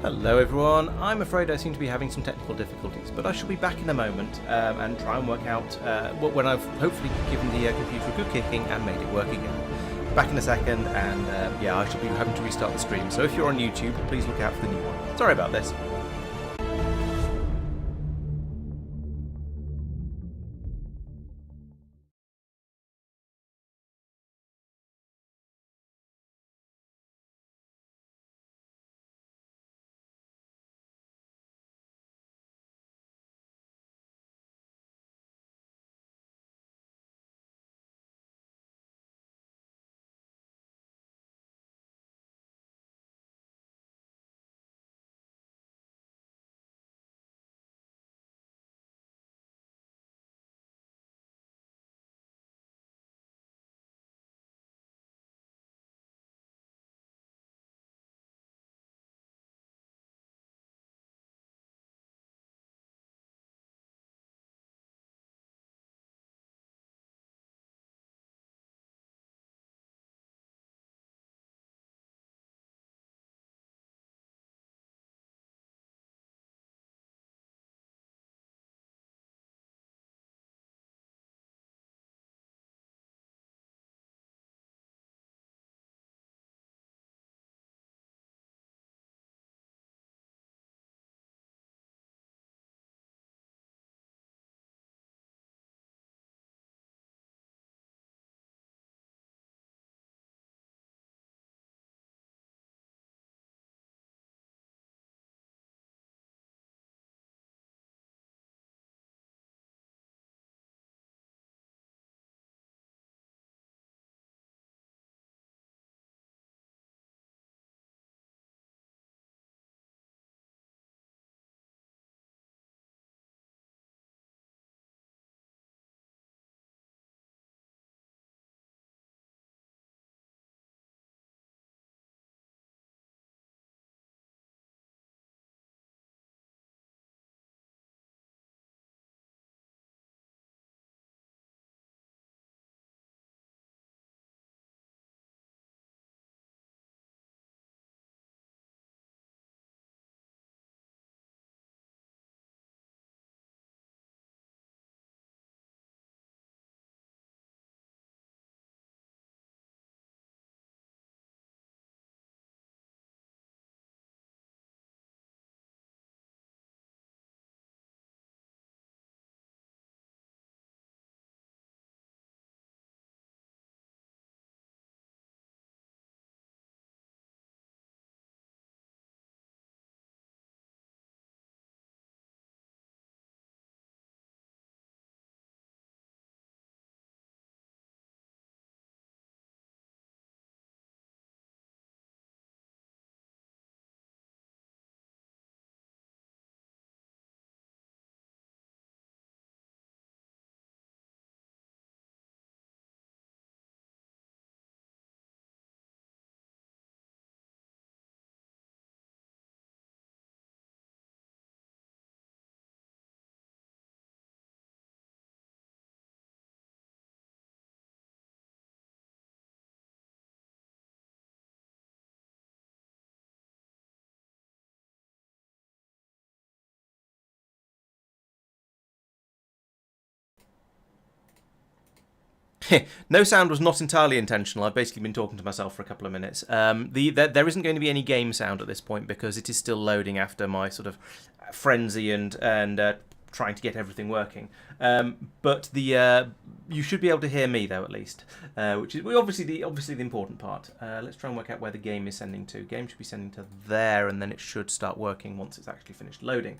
Hello everyone, I'm afraid I seem to be having some technical difficulties, but I shall be back in a moment and try and work out when I've hopefully given the computer a good kicking and made it work again. Back in a second, and yeah, I shall be having to restart the stream, so if you're on YouTube, please look out for the new one. Sorry about this. No sound was not entirely intentional. I've basically been talking to myself for a couple of minutes. There isn't going to be any game sound at this point because it is still loading after my sort of frenzy and trying to get everything working. But you should be able to hear me though, at least, which is obviously the important part. Let's try and work out where the game is sending to. Game should be sending to there, and then it should start working once it's actually finished loading.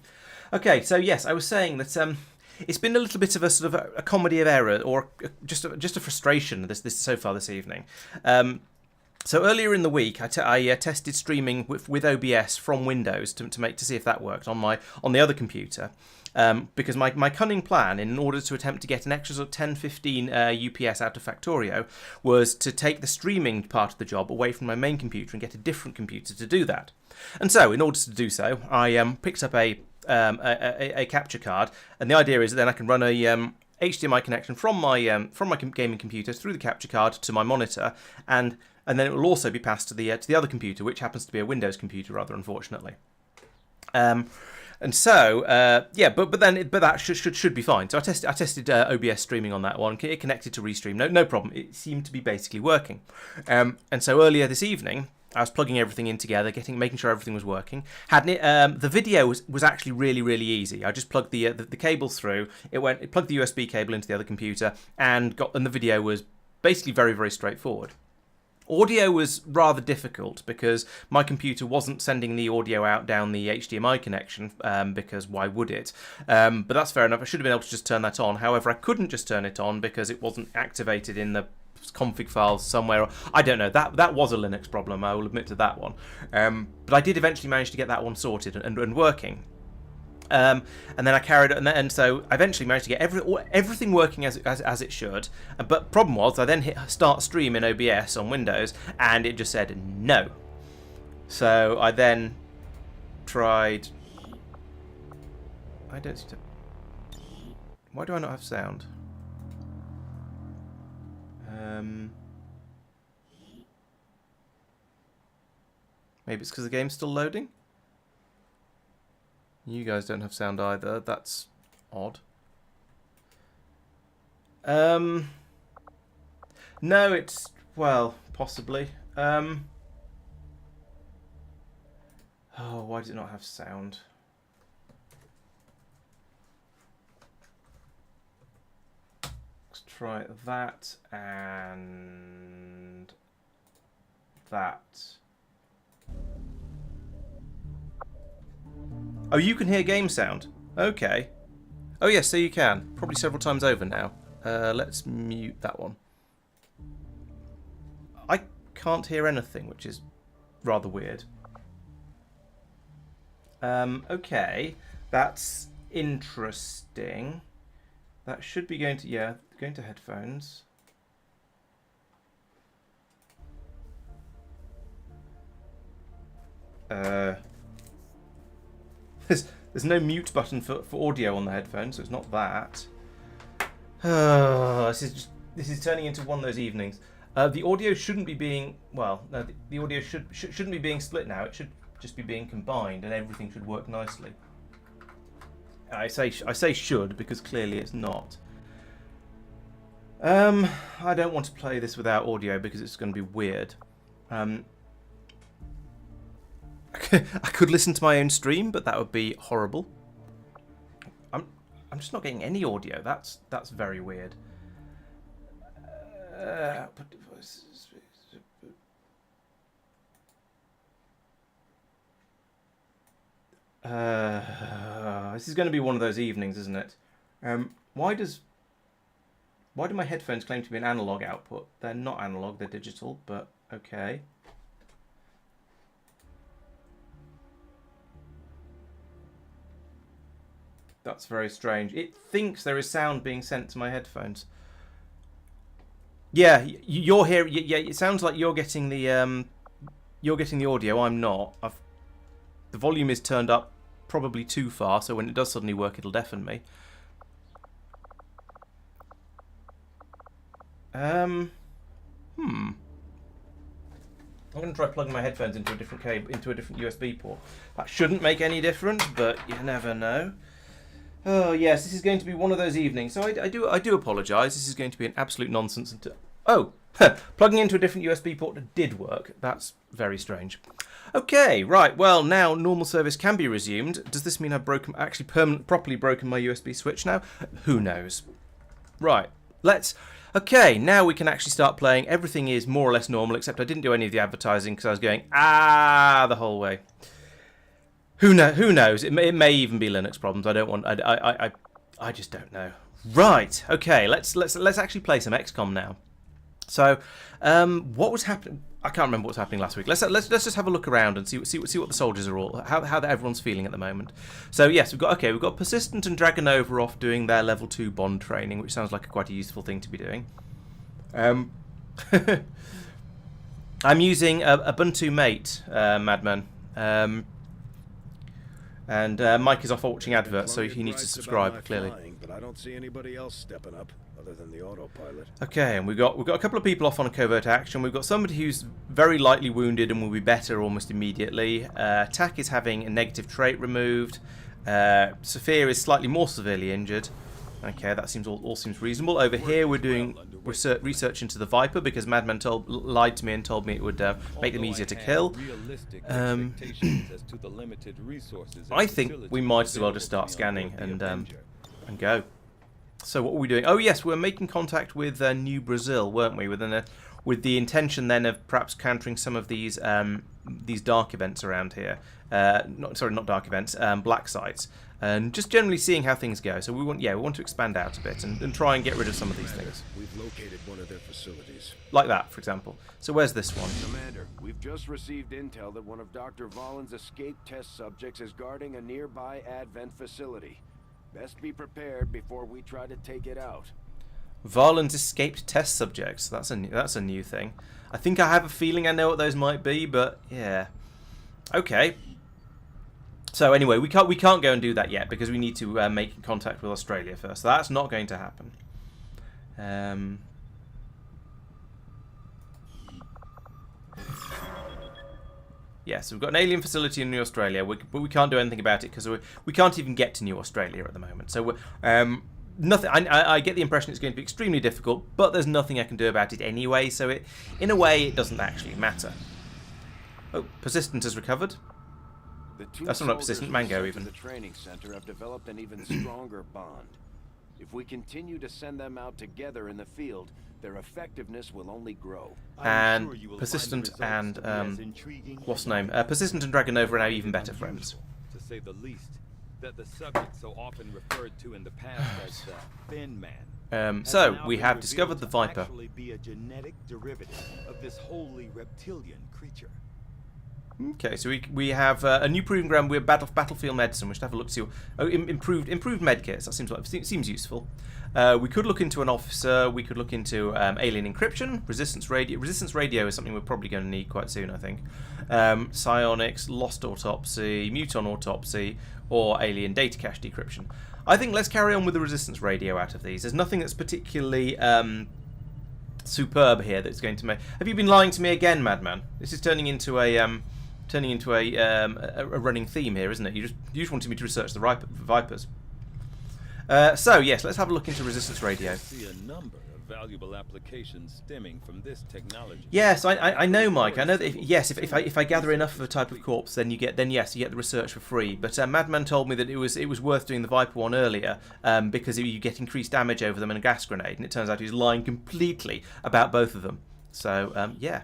Okay, so yes, I was saying that. It's been a little bit of a sort of a comedy of error, or just a frustration this so far this evening. So earlier in the week, I tested streaming with OBS from Windows to see if that worked on the other computer. Because my cunning plan, in order to attempt to get an extra sort of 10-15 UPS out of Factorio, was to take the streaming part of the job away from my main computer and get a different computer to do that. And so, in order to do so, I picked up a capture card, and the idea is that then I can run a HDMI connection from my gaming computer through the capture card to my monitor, and then it will also be passed to the other computer, which happens to be a Windows computer, rather unfortunately. And so, yeah, but that should be fine. So I tested OBS streaming on that one. It connected to Restream, no problem. It seemed to be basically working. And so earlier this evening, I was plugging everything in together, making sure everything was working. The video was actually really easy. I just plugged the cables through. It plugged the USB cable into the other computer, and the video was basically very straightforward. Audio was rather difficult because my computer wasn't sending the audio out down the HDMI connection, because why would it? But that's fair enough. I should have been able to just turn that on. However, I couldn't just turn it on because it wasn't activated in the config files somewhere. I don't know. That was a Linux problem, I will admit to that one. But I did eventually manage to get that one sorted and working. And then I carried it, and so I eventually managed to get everything working as it should. But problem was, I then hit start stream in OBS on Windows, and it just said no. So I then tried. Why do I not have sound? Maybe it's because the game's still loading. You guys don't have sound either. That's odd. No, it's... well, possibly. Oh, why does it not have sound? Let's try that and that. Oh, you can hear game sound. Okay. Oh, yes, so you can. Probably several times over now. Let's mute that one. I can't hear anything, which is rather weird. Okay. That's interesting. That should be going to... yeah, going to headphones. There's no mute button for audio on the headphones, so it's not that. This is turning into one of those evenings. The audio shouldn't be being... well, no, the audio shouldn't be being split now. It should just be being combined, and everything should work nicely. I say should because clearly it's not. I don't want to play this without audio because it's going to be weird. I could listen to my own stream, but that would be horrible. I'm just not getting any audio. That's very weird. This is going to be one of those evenings, isn't it? Why do my headphones claim to be an analog output? They're not analog, they're digital, but okay. That's very strange. It thinks there is sound being sent to my headphones. Yeah, you're here. Yeah, it sounds like you're getting the audio. I'm not. The volume is turned up probably too far, so when it does suddenly work, it'll deafen me. I'm going to try plugging my headphones into a different cable, into a different USB port. That shouldn't make any difference, but you never know. Oh yes, this is going to be one of those evenings. So I do apologise. This is going to be an absolute nonsense. Plugging into a different USB port did work. That's very strange. Okay, right. Well, now normal service can be resumed. Does this mean I've properly broken my USB switch now? Who knows? Right. Okay, now we can actually start playing. Everything is more or less normal, except I didn't do any of the advertising because I was going the whole way. Who knows? It may even be Linux problems. I don't want. I just don't know. Right. Okay. Let's actually play some XCOM now. So, what was happening? I can't remember what was happening last week. Let's just have a look around and see what the soldiers are all how everyone's feeling at the moment. So yes, we've got Persistent and Dragonova off doing their level 2 bond training, which sounds like quite a useful thing to be doing. I'm using Ubuntu Mate, Madman. And Mike is off watching adverts, so he needs to subscribe, clearly. But I don't see anybody else stepping up. A other than the autopilot. Okay, and we've got a couple of people off on a covert action. We've got somebody who's very lightly wounded and will be better almost immediately. Tack is having a negative trait removed. Sophia is slightly more severely injured. Okay, that seems all seems reasonable. Over here, we're doing research into the Viper because Madman lied to me and told me it would make them easier to kill. I think we might as well just start scanning and go. So what were we doing? Oh yes, we were making contact with New Brazil, weren't we? With the intention then of perhaps countering some of these dark events around here. Not dark events, black sites. And just generally seeing how things go. So we want to expand out a bit and try and get rid of some of these things. We've located one of their facilities. Like that, for example. So where's this one? Commander, we've just received intel that one of Dr. Vollen's escape test subjects is guarding a nearby Advent facility. Best be prepared before we try to take it out. Varland's escaped test subjects. That's a new thing. I think I have a feeling I know what those might be, but yeah. Okay. So anyway, we can't go and do that yet because we need to make contact with Australia first. So that's not going to happen. Yeah, so we've got an alien facility in New Australia, but we can't do anything about it because we can't even get to New Australia at the moment. So nothing. I get the impression it's going to be extremely difficult, but there's nothing I can do about it anyway. So in a way, it doesn't actually matter. Oh, Persistent has recovered. That's not persistent, Mango even. The training center have developed an even stronger bond. If we continue to send them out together in the field, their effectiveness will only grow. And Persistent and what's the name? Persistent and Dragonova are now even better friends. To say the least, that the subject so often referred to in the past as the Thin Man. So we have discovered the Viper. Actually be a genetic derivative of this wholly reptilian creature. Okay, so we have a new proving ground with battlefield medicine. We should have a look to see. Improved med kits. That seems useful. We could look into an officer. We could look into alien encryption, resistance radio. Resistance radio is something we're probably going to need quite soon, I think. Psionics, lost autopsy, muton autopsy, or alien data cache decryption. I think let's carry on with the resistance radio out of these. There's nothing that's particularly superb here that's going to make. Have you been lying to me again, Madman? This is turning into a running theme here, isn't it? You just wanted me to research the Vipers. So yes, let's have a look into resistance radio. I see a number of valuable applications stemming from this technology. Yes, I know, Mike. I know that if I gather enough of a type of corpse, then you get the research for free. But Madman told me that it was worth doing the Viper one earlier because you get increased damage over them and a gas grenade, and it turns out he's lying completely about both of them. So yeah.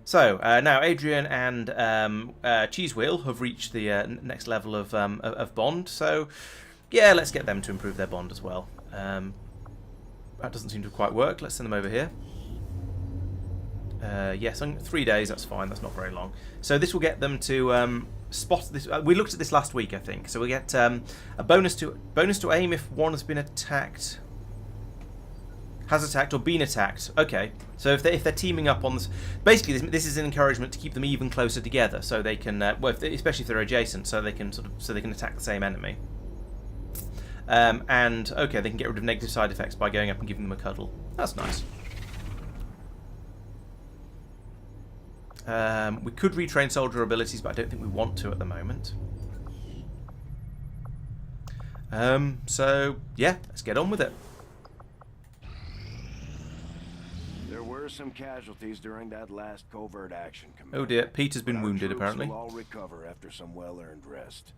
So now Adrian and Cheesewheel have reached the next level of bond. So yeah, let's get them to improve their bond as well. That doesn't seem to quite work. Let's send them over here. Yes, 3 days. That's fine. That's not very long. So this will get them to spot this. We looked at this last week, I think. So we get a bonus to aim if one has been attacked. Has attacked or been attacked. Okay, so if they're teaming up on this, basically this is an encouragement to keep them even closer together, so they can, especially if they're adjacent, so they can attack the same enemy. And okay, they can get rid of negative side effects by going up and giving them a cuddle. That's nice. We could retrain soldier abilities, but I don't think we want to at the moment. So yeah, let's get on with it. There were some casualties during that last covert action, Commander. Oh dear, Peter's been wounded apparently. Will all recover after some well-earned rest.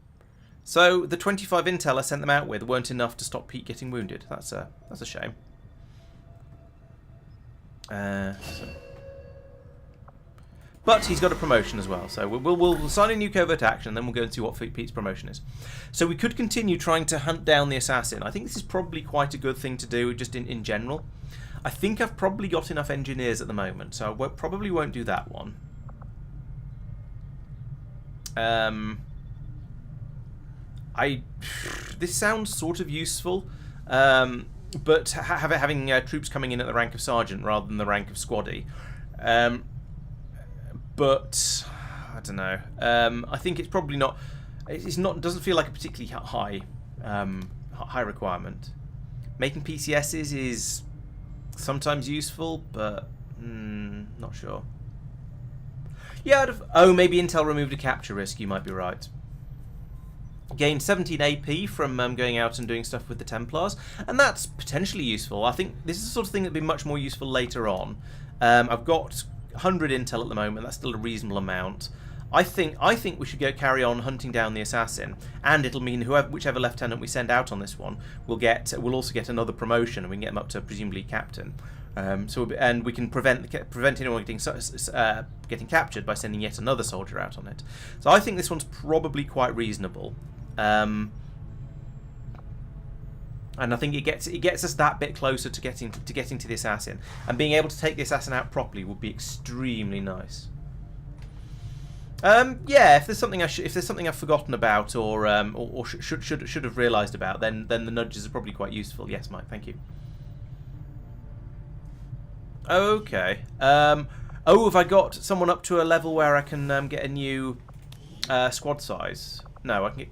So the 25 intel I sent them out with weren't enough to stop Pete getting wounded. That's a shame. But he's got a promotion as well, so we'll sign a new covert action, and then we'll go and see what Pete's promotion is. So we could continue trying to hunt down the assassin. I think this is probably quite a good thing to do, just in general. I think I've probably got enough engineers at the moment, so I probably won't do that one. This sounds sort of useful, but having troops coming in at the rank of sergeant rather than the rank of squaddy. But I don't know. I think it's probably not. It's not. Doesn't feel like a particularly high requirement. Making PCSs is sometimes useful, but not sure. Yeah, oh, maybe Intel removed a capture risk, you might be right. Gained 17 AP from going out and doing stuff with the Templars, and that's potentially useful. I think this is the sort of thing that'd be much more useful later on. I've got 100 Intel at the moment, that's still a reasonable amount. I think we should go carry on hunting down the assassin, and it'll mean whichever lieutenant we send out on this one will also get another promotion, and we can get them up to presumably captain. And we can prevent anyone getting captured by sending yet another soldier out on it. So I think this one's probably quite reasonable, and I think it gets us that bit closer to getting to the assassin, and being able to take the assassin out properly would be extremely nice. Yeah, if there's something I've forgotten about or should have realised about, then the nudges are probably quite useful. Yes, Mike, thank you. Okay. Oh, have I got someone up to a level where I can get a new squad size? No, I can get.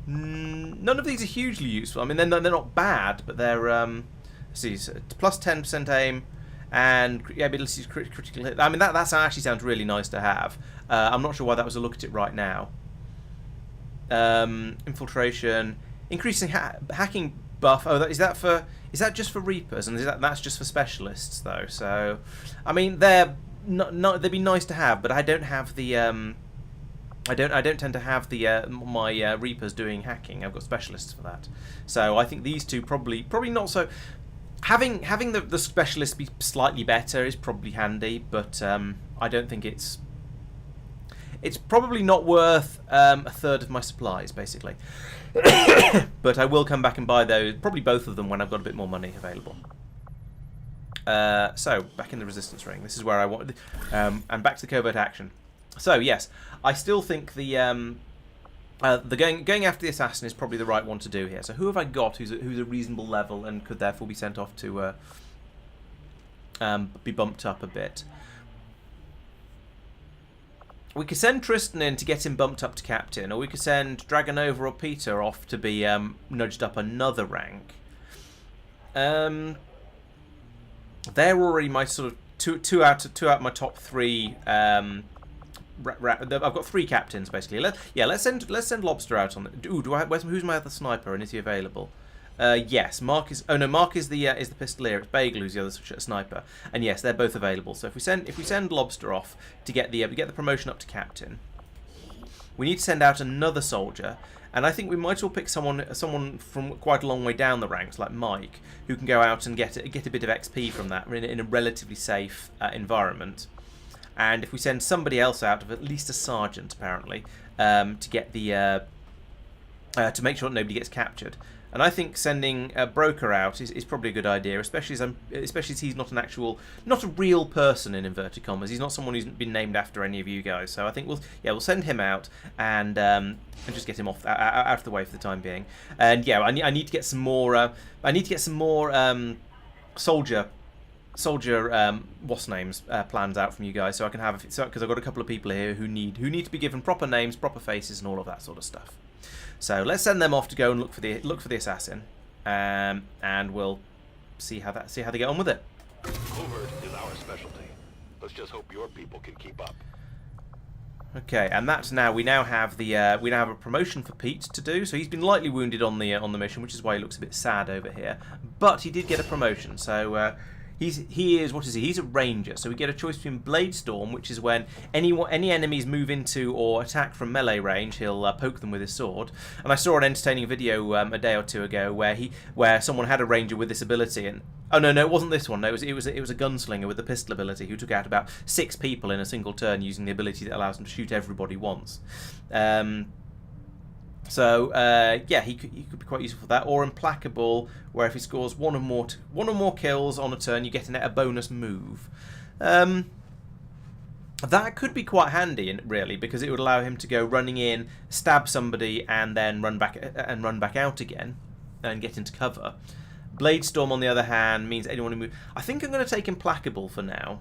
None of these are hugely useful. I mean, they're not bad, but they're let's see, plus 10% aim. And yeah, ability to critical hit. I mean, that actually sounds really nice to have. I'm not sure why that was a look at it right now. Infiltration, increasing hacking buff. Oh, is that just for Reapers? And that's just for specialists though. So, I mean, they'd be nice to have, but I don't have the I don't tend to have the my Reapers doing hacking. I've got specialists for that. So I think these two probably not so. Having the specialist be slightly better is probably handy, but I don't think it's probably not worth a third of my supplies, basically. But I will come back and buy those, probably both of them, when I've got a bit more money available. So, back in the resistance ring. This is where I want, and back to the covert action. So, yes, I still think the going after the assassin is probably the right one to do here. So who have I got who's a reasonable level and could therefore be sent off to be bumped up a bit? We could send Tristan in to get him bumped up to captain, or we could send Dragonova or Peter off to be nudged up another rank. They're already my sort of two out of my top three. I've got 3 captains basically. Let's send Lobster out on it. Ooh, who's my other sniper, and is he available? Yes, Mark is. Oh no, Mark is the pistolier. It's Bagel who's the other sniper, and yes, they're both available. So if we send Lobster off to get the promotion up to captain, we need to send out another soldier, and I think we might all pick someone from quite a long way down the ranks, like Mike, who can go out and get a bit of XP from that in a relatively safe environment. And if we send somebody else out, of at least a sergeant apparently, to get the to make sure that nobody gets captured. And I think sending a broker out is probably a good idea, especially as he's not a real person in inverted commas. He's not someone who's been named after any of you guys. So I think we'll send him out and just get him out of the way for the time being. And yeah, I need to get some more. Soldier what's names plans out from you guys, so I can have, because I've got a couple of people here who need to be given proper names, proper faces, and all of that sort of stuff. So let's send them off to go and look for the assassin, and we'll see how they get on with it. Covert is our specialty. Let's just hope your people can keep up. Okay, and that's now we now have a promotion for Pete to do. So he's been lightly wounded on the mission, which is why he looks a bit sad over here. But he did get a promotion, so. He's a ranger, so we get a choice between Blade Storm, which is when any enemies move into or attack from melee range, he'll poke them with his sword. And I saw an entertaining video a day or two ago where someone had a ranger with this ability, and oh no, it wasn't this one. No, it was a gunslinger with the pistol ability who took out about 6 people in a single turn using the ability that allows him to shoot everybody once. So yeah, he could be quite useful for that. Or Implacable, where if he scores one or more kills on a turn, you get a bonus move. That could be quite handy, really, because it would allow him to go running in, stab somebody, and then run back out again, and get into cover. Blade Storm, on the other hand, means anyone who moves. I think I'm going to take Implacable for now,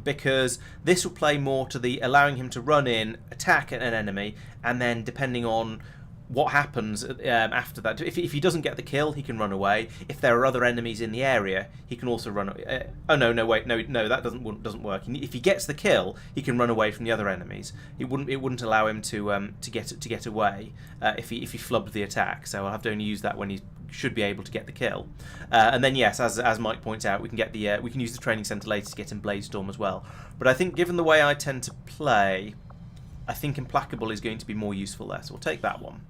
because this will play more to the allowing him to run in, attack an enemy, and then depending on what happens after that. If he doesn't get the kill, he can run away. If there are other enemies in the area, he can also run away. Oh, no, wait, no, that doesn't work. If he gets the kill, he can run away from the other enemies. It wouldn't allow him to get away if he flubbed the attack. So I'll have to only use that when he should be able to get the kill. And then yes, as Mike points out, we can use the training center later to get in Bladestorm as well. But I think given the way I tend to play, I think Implacable is going to be more useful there. So we'll take that one.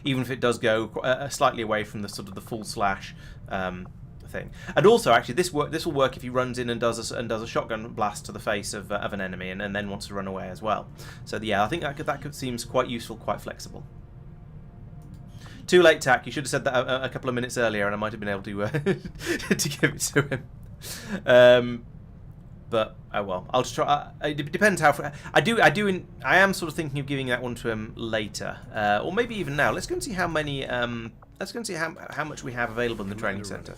Even if it does go slightly away from the sort of the full slash thing. And also, actually, this will work if he runs in and does a shotgun blast to the face of an enemy and then wants to run away as well. So yeah, I think that seems quite useful, quite flexible. Too late, Tack. You should have said that a couple of minutes earlier, and I might have been able to to give it to him. But oh well, I'll just try. It depends how. I am sort of thinking of giving that one to him later, or maybe even now. Let's go and see how many. Let's go and see how much we have available in the training center.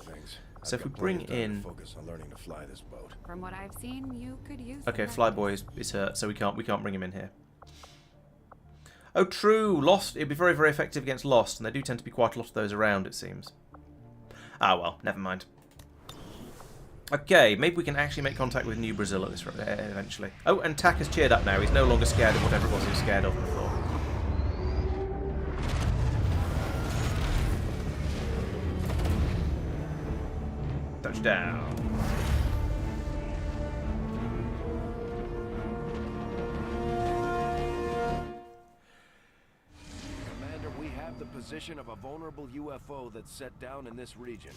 So if we bring in. Focus on learning to fly this boat. From what I've seen, you could use. Okay, Flyboy is hurt, so we can't bring him in here. Oh, true. Lost. It'd be very, very effective against Lost, and there do tend to be quite a lot of those around, it seems. Ah well, never mind. Okay, maybe we can actually make contact with New Brazil at this eventually. Oh, and Tack has cheered up now. He's no longer scared of whatever it was he was scared of before. Touchdown. Commander, we have the position of a vulnerable UFO that's set down in this region.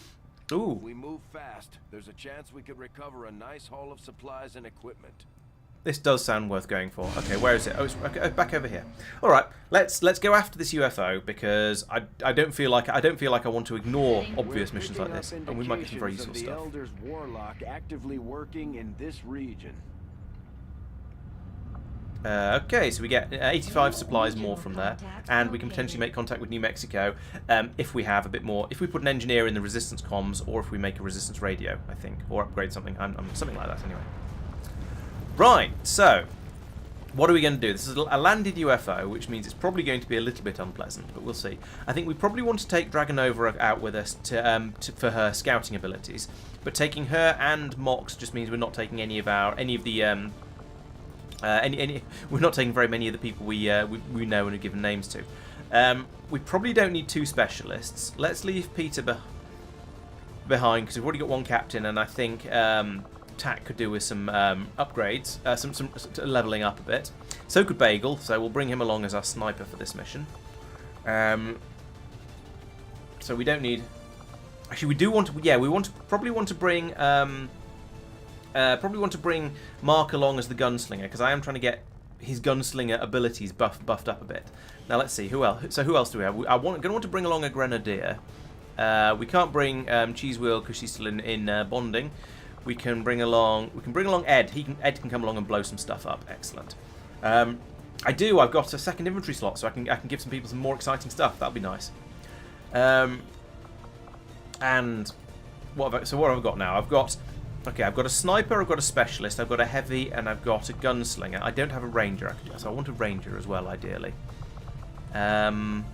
Ooh. If we move fast, there's a chance we could recover a nice haul of supplies and equipment. This does sound worth going for. Okay, where is it? Oh, it's back over here. All right, let's go after this UFO because I don't feel like I want to ignore obvious missions like this, and we might get some very useful the stuff. Elder's warlock actively working in this region. Okay, so we get 85 supplies more from there, and we can potentially make contact with New Mexico if we have a bit more. If we put an engineer in the resistance comms, or if we make a resistance radio, I think, or upgrade something, something like that anyway. Right, so what are we going to do? This is a landed UFO, which means it's probably going to be a little bit unpleasant, but we'll see. I think we probably want to take Dragonova out with us for her scouting abilities, but taking her and Mox just means we're not taking we're not taking very many of the people we know and have given names to. We probably don't need 2 specialists. Let's leave Peter behind because we've already got 1 captain, and I think Tack could do with some upgrades, some leveling up a bit. So could Bagel, so we'll bring him along as our sniper for this mission. So we don't need. Actually, we do want to. Yeah, probably want to bring. Probably want to bring Mark along as the gunslinger because I am trying to get his gunslinger abilities buffed up a bit. Now let's see who else. So who else do we have? I'm going to want to bring along a grenadier. We can't bring Cheesewheel because she's still in bonding. We can bring along Ed. Ed can come along and blow some stuff up. Excellent. I've got a 2nd infantry slot, so I can give some people some more exciting stuff. That'll be nice. And what have I got now? I've got a sniper, I've got a specialist, I've got a heavy, and I've got a gunslinger. I don't have a ranger, so I want a ranger as well, ideally. I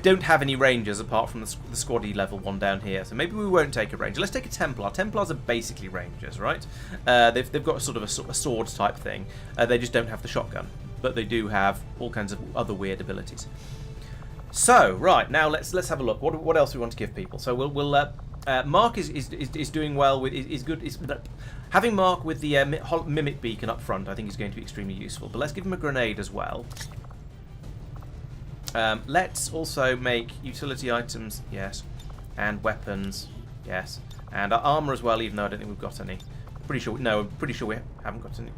don't have any rangers apart from the squaddy level 1 down here, so maybe we won't take a ranger. Let's take a Templar. Templars are basically rangers, right? They've got sort of a sword type thing. They just don't have the shotgun, but they do have all kinds of other weird abilities. So right now, let's have a look. What else do we want to give people? So we'll Mark is doing well with is good. Having Mark with the mimic beacon up front, I think is going to be extremely useful. But let's give him a grenade as well. Let's also make utility items, yes, and weapons, yes, and our armor as well. Even though I don't think we've got any. I'm pretty sure we haven't got any.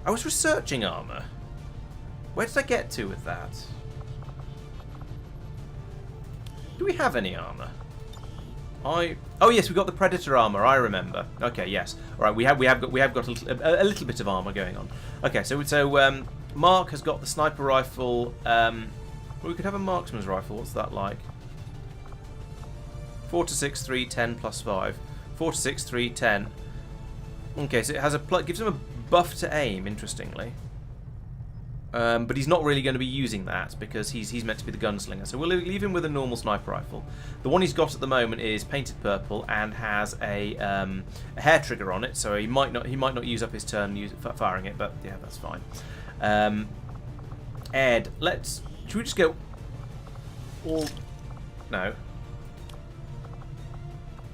I was researching armor. Where did I get to with that? Do we have any armor? Oh yes, we've got the Predator armor. I remember. Okay, yes. All right, we have got a little bit of armor going on. Okay, so Mark has got the sniper rifle. Well, we could have a marksman's rifle. What's that like? 4 to 6, 3, 10 plus 5. 4 to 6, 3, 10. Okay, so it has gives him a buff to aim. Interestingly. But he's not really going to be using that because he's meant to be the gunslinger. So we'll leave him with a normal sniper rifle. The one he's got at the moment is painted purple and has a hair trigger on it. So he might not use up his turn firing it, but yeah, that's fine. Ed, should we just go all? No.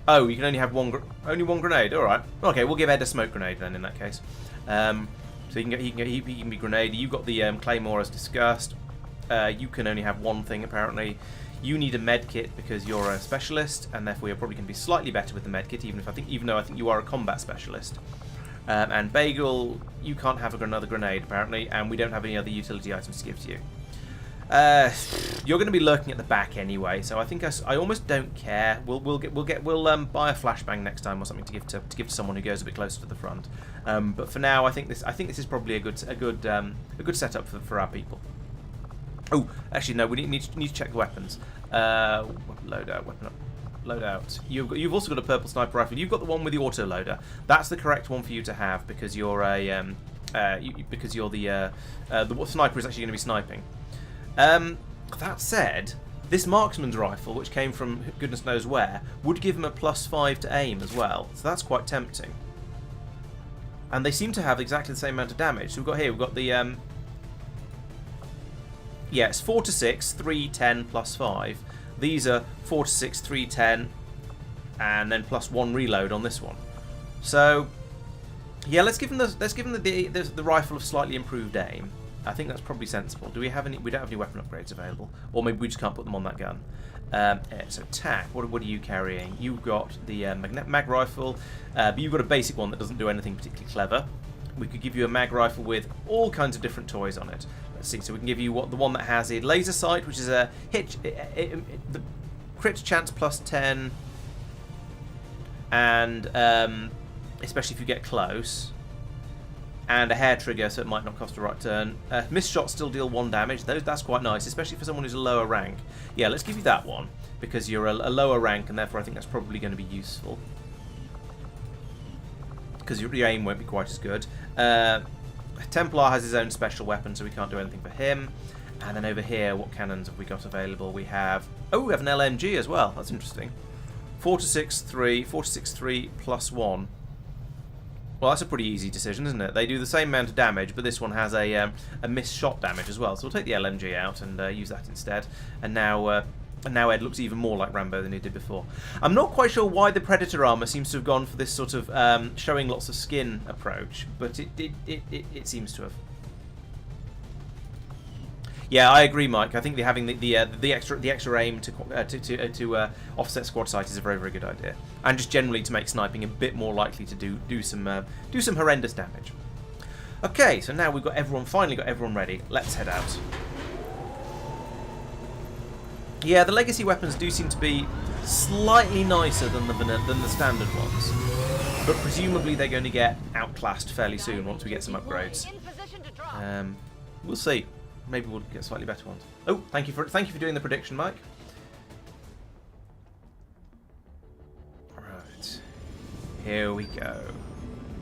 Oh, you can only have only one grenade. All right. Okay, we'll give Ed a smoke grenade then in that case. So he can be grenade. You've got the claymore as discussed. You can only have one thing apparently. You need a med kit because you're a specialist, and therefore you're probably going to be slightly better with the med kit, even though I think you are a combat specialist. And Bagel, you can't have another grenade apparently, and we don't have any other utility items to give to you. You're going to be lurking at the back anyway, so I think I almost don't care. We'll buy a flashbang next time or something to give to someone who goes a bit closer to the front. But for now, I think this is probably a good setup for our people. Oh, actually no, we need to check the weapons. Loadout, weapon up. Loadout. You've also got a purple sniper rifle. You've got the one with the auto loader. That's the correct one for you to have because you're the sniper is actually going to be sniping. That said, this marksman's rifle, which came from goodness knows where, would give him a +5 to aim as well, so that's quite tempting. And they seem to have exactly the same amount of damage. So we've got the yeah, it's 4 to 6, 3, 10, +5. These are 4 to 6, 3, 10, and then +1 reload on this one. So yeah, let's give him the rifle of slightly improved aim. I think that's probably sensible. Do we have any? We don't have any weapon upgrades available, or maybe we just can't put them on that gun. So tack. What are you carrying? You've got the mag rifle, but you've got a basic one that doesn't do anything particularly clever. We could give you a mag rifle with all kinds of different toys on it. Let's see. So we can give you the one that has a laser sight, which is a hit, the crit chance +10, and especially if you get close. And a hair trigger, so it might not cost a right turn. Missed shots still deal 1 damage. That's quite nice, especially for someone who's a lower rank. Yeah, let's give you that one, because you're a lower rank, and therefore I think that's probably going to be useful. Because your aim won't be quite as good. Templar has his own special weapon, so we can't do anything for him. And then over here, what cannons have we got available? We have an LMG as well. That's interesting. 4 to 6, 3, 4 to 6, 3, +1. Well, that's a pretty easy decision, isn't it? They do the same amount of damage, but this one has a missed shot damage as well. So we'll take the LMG out and use that instead. And now Ed looks even more like Rambo than he did before. I'm not quite sure why the Predator armor seems to have gone for this sort of showing lots of skin approach, but it seems to have. Yeah, I agree, Mike. I think having the extra aim to offset squad sight is a very, very good idea, and just generally to make sniping a bit more likely to do some horrendous damage. Okay, so now we've finally got everyone ready. Let's head out. Yeah, the legacy weapons do seem to be slightly nicer than the standard ones, but presumably they're going to get outclassed fairly soon once we get some upgrades. We'll see. Maybe we'll get slightly better ones. Oh, thank you for doing the prediction, Mike. Right, here we go.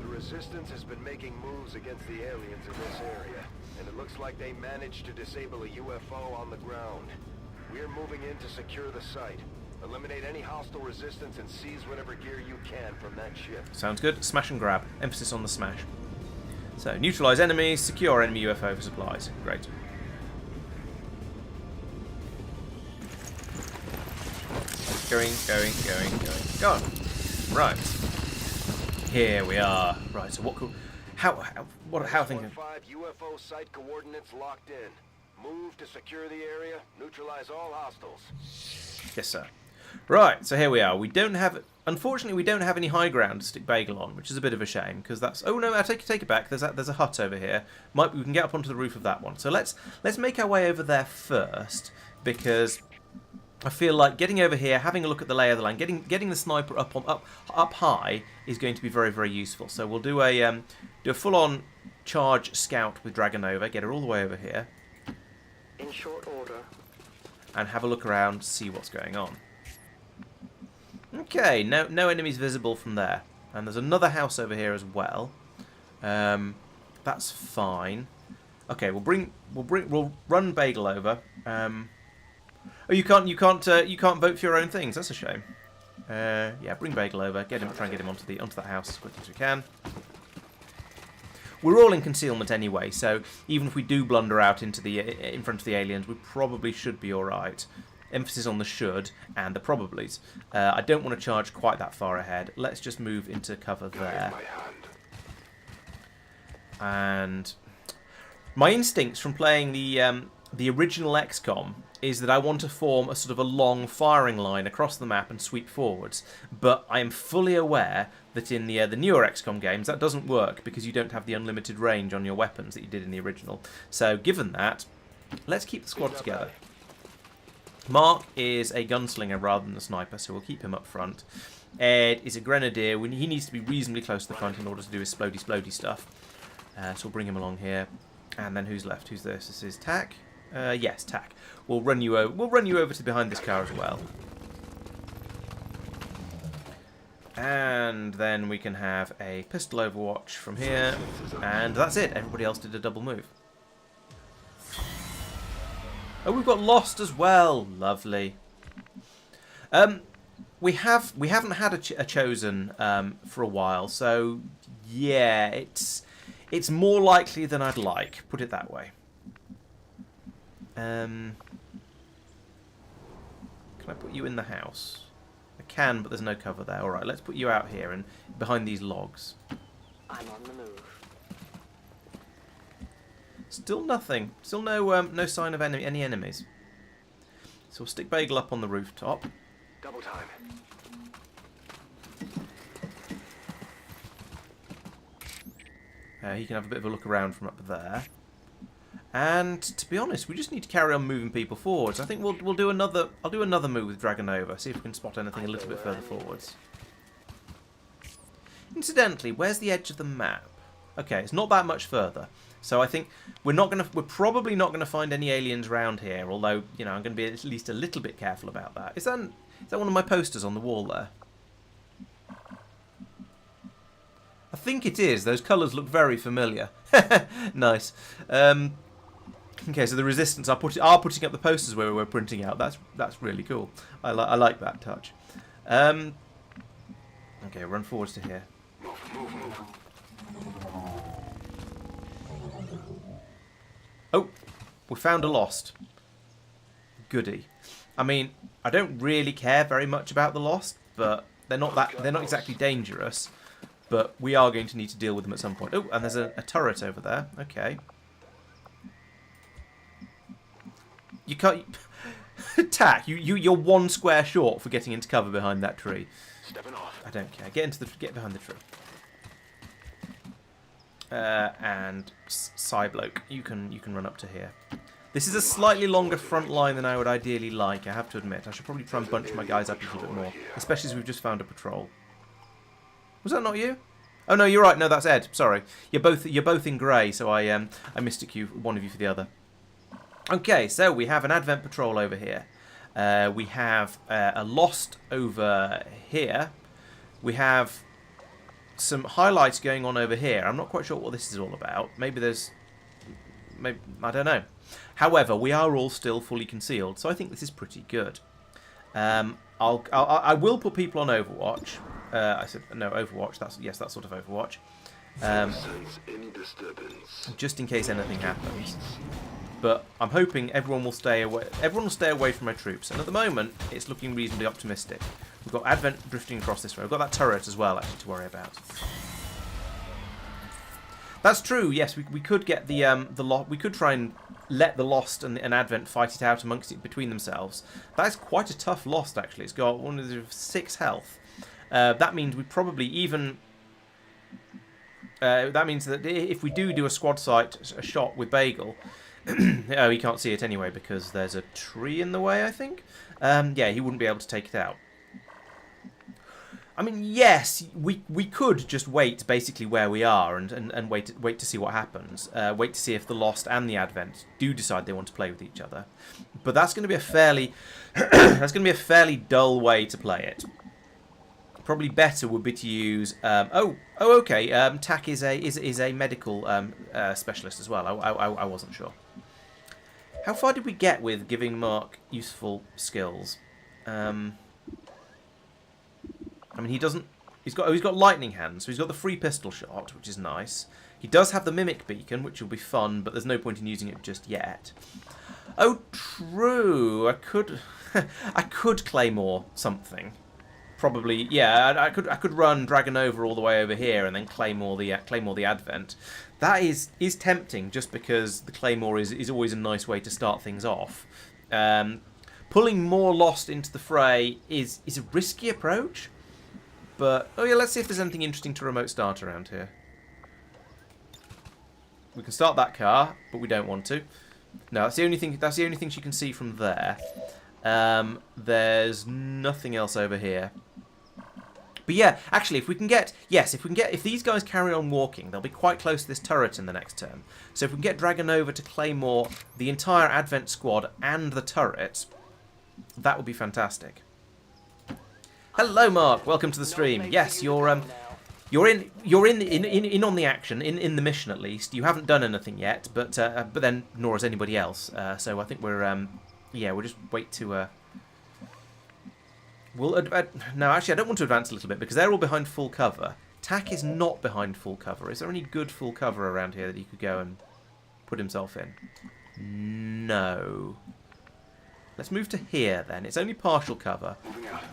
The Resistance has been making moves against the aliens in this area, and it looks like they managed to disable a UFO on the ground. We're moving in to secure the site. Eliminate any hostile resistance and seize whatever gear you can from that ship. Sounds good. Smash and grab. Emphasis on the smash. So, neutralize enemies, secure enemy UFO for supplies. Great. Going. Go on. Right. Here we are. Right, so how things... 5 UFO site coordinates locked in. Move to secure the area, neutralize all hostiles. Yes, sir. Right, so here we are. Unfortunately, we don't have any high ground to stick Bagel on, which is a bit of a shame, because that's... Oh, no, I take it back. There's a hut over here. We can get up onto the roof of that one. So let's make our way over there first, because I feel like getting over here, having a look at the lay of the land, getting the sniper up high is going to be very, very useful. So we'll do a full-on charge scout with Dragonova, get her all the way over here. In short order. And have a look around, see what's going on. Okay, no enemies visible from there. And there's another house over here as well. That's fine. Okay, we'll run Bagel over. Oh, you can't vote for your own things. That's a shame. Yeah, bring Bagel over. Try and get him onto that house as quickly as we can. We're all in concealment anyway, so even if we do blunder out in front of the aliens, we probably should be all right. Emphasis on the should and the probablys. I don't want to charge quite that far ahead. Let's just move into cover there. And my instincts from playing the original XCOM is that I want to form a sort of a long firing line across the map and sweep forwards. But I am fully aware that in the newer XCOM games that doesn't work because you don't have the unlimited range on your weapons that you did in the original. So given that, let's keep the squad together. Mark is a gunslinger rather than a sniper, so we'll keep him up front. Ed is a grenadier. He needs to be reasonably close to the front in order to do his splody stuff. So we'll bring him along here. And then who's left? Who's this? This is Tack. Yes, Tack. We'll run you over to behind this car as well. And then we can have a pistol overwatch from here. And that's it. Everybody else did a double move. Oh, we've got Lost as well. Lovely. We haven't had a Chosen for a while, so yeah, it's more likely than I'd like. Put it that way. Can I put you in the house? I can, but there's no cover there. All right, let's put you out here and behind these logs. I'm on the move. Still nothing. Still no sign of any enemies. So we'll stick Bagel up on the rooftop. Double time. He can have a bit of a look around from up there. And to be honest, we just need to carry on moving people forwards. I think we'll do another. I'll do another move with Dragonova. See if we can spot anything a little bit further forwards. Incidentally, where's the edge of the map? Okay, it's not that much further. So I think we're probably not gonna find any aliens around here. Although I'm going to be at least a little bit careful about that. Is that one of my posters on the wall there? I think it is. Those colours look very familiar. Nice. Okay, so the Resistance are putting up the posters where we're printing out. That's really cool. I like that touch. Okay, run forwards to here. Move. Oh, we found a Lost. Goody. I mean, I don't really care very much about the Lost, but they're not exactly dangerous. But we are going to need to deal with them at some point. Oh, and there's a turret over there. Okay. You can't... Tack, you're one square short for getting into cover behind that tree. Stepping off. I don't care. Get behind the tree. And Cybloke, you can run up to here. This is a slightly longer front line than I would ideally like, I have to admit. I should probably try and bunch my guys up a little bit more. Especially as we've just found a patrol. Was that not you? Oh no, you're right. No, that's Ed. Sorry, you're both in grey, so I mistook one of you for the other. Okay, so we have an Advent patrol over here. We have a Lost over here. We have some highlights going on over here. I'm not quite sure what this is all about. Maybe I don't know. However, we are all still fully concealed, so I think this is pretty good. I will put people on Overwatch. I said no, Overwatch. That's sort of Overwatch. Just in case anything happens. But I'm hoping everyone will stay away. Everyone will stay away from my troops. And at the moment, it's looking reasonably optimistic. We've got Advent drifting across this way. We've got that turret as well, actually, to worry about. That's true. Yes, we could get we could try and let the Lost and Advent fight it out between themselves. That is quite a tough Lost, actually. It's got 6 health. That means we probably even. That means that if we do a squad sight a shot with Bagel, oh, he can't see it anyway because there's a tree in the way, I think. Yeah, he wouldn't be able to take it out. I mean, yes, we could just wait basically where we are and wait to see what happens. Wait to see if the Lost and the Advent do decide they want to play with each other. But that's going to be a fairly dull way to play it. probably better would be to use. Okay. TAC is a medical specialist as well. I wasn't sure. How far did we get with giving Mark useful skills? I mean, he doesn't. He's got lightning hands, so he's got the free pistol shot, which is nice. He does have the mimic beacon, which will be fun, but there's no point in using it just yet. Oh, true. I could, I could claymore something. Probably, yeah. I could run Dragonova all the way over here and then claymore the Advent. That is tempting, just because the claymore is always a nice way to start things off. Pulling more Lost into the fray is a risky approach. But, oh yeah, let's see if there's anything interesting to remote start around here. We can start that car, but we don't want to. No, that's the only thing she can see from there. There's nothing else over here. But yeah, actually, if these guys carry on walking, they'll be quite close to this turret in the next turn. So if we can get Dragonova to claymore the entire Advent squad and the turret, that would be fantastic. Hello, Mark. Welcome to the stream. Yes, you're in on the action, in the mission at least. You haven't done anything yet, but then nor has anybody else. So I think we'll just wait to. No, actually, I don't want to advance a little bit because they're all behind full cover. TAC is not behind full cover. Is there any good full cover around here that he could go and put himself in? No. Let's move to here then. It's only partial cover,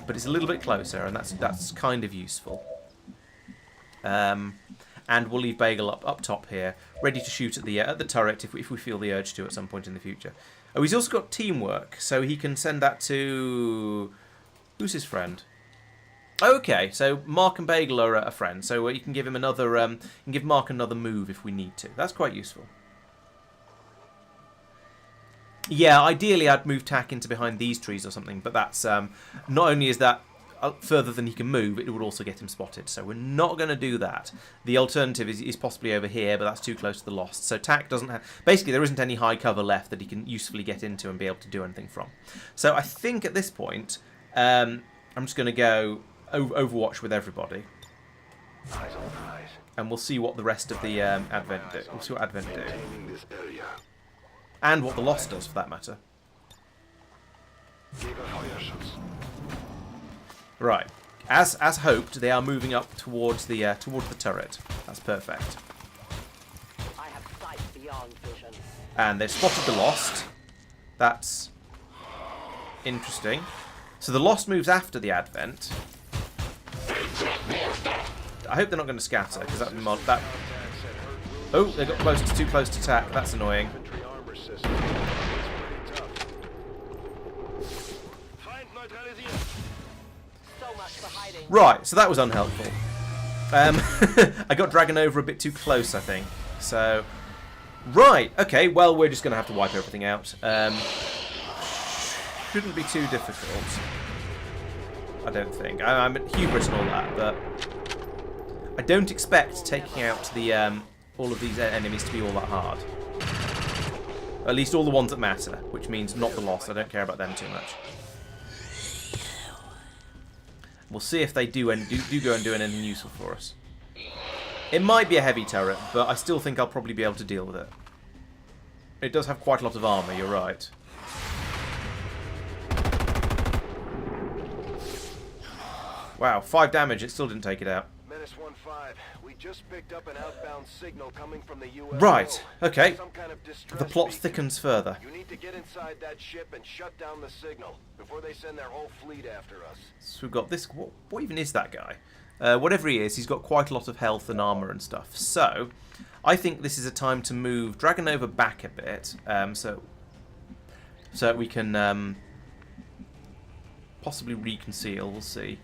but it's a little bit closer, and that's kind of useful. And we'll leave Bagel up top here, ready to shoot at the turret if we feel the urge to at some point in the future. Oh, he's also got teamwork, so he can send that to... Who's his friend? Okay, so Mark and Bagel are a friend, so you can give him another. You can give Mark another move if we need to. That's quite useful. Yeah, ideally I'd move TAC into behind these trees or something, but that's not only is that further than he can move, it would also get him spotted. So we're not going to do that. The alternative is possibly over here, but that's too close to the Lost. So TAC doesn't have... Basically, there isn't any high cover left that he can usefully get into and be able to do anything from. So I think at this point, I'm just going to go Overwatch with everybody. Eyes on eyes. And we'll see what the rest of the Advent do. We'll see what Advent do. And what the Lost does, for that matter. Right. As hoped, they are moving up towards the turret. That's perfect. I have sight beyond vision. And they've spotted the Lost. That's interesting. So the Lost moves after the Advent. I hope they're not going to scatter, because that would be that. Oh, they got too close to TAC. That's annoying. Right, so that was unhelpful. I got Dragonova a bit too close, I think. So, right, okay. Well, we're just going to have to wipe everything out. Shouldn't be too difficult. I don't think. I'm at hubris and all that, but I don't expect taking out the all of these enemies to be all that hard. At least all the ones that matter, which means not the Lost. I don't care about them too much. We'll see if they do go and do anything useful for us. It might be a heavy turret, but I still think I'll probably be able to deal with it. It does have quite a lot of armor, you're right. Wow, 5 damage, it still didn't take it out. Menace 1-5, we just picked up an outbound signal coming from the UFO. Right, okay. Some kind of distress The plot beacon. thickens further. You need to get inside that ship and shut down the signal before they send their whole fleet after us. So we've got this... What even is that guy? Whatever he is, he's got quite a lot of health and armor and stuff. So, I think this is a time to move Dragonova back a bit, so we can possibly reconceal. We'll see.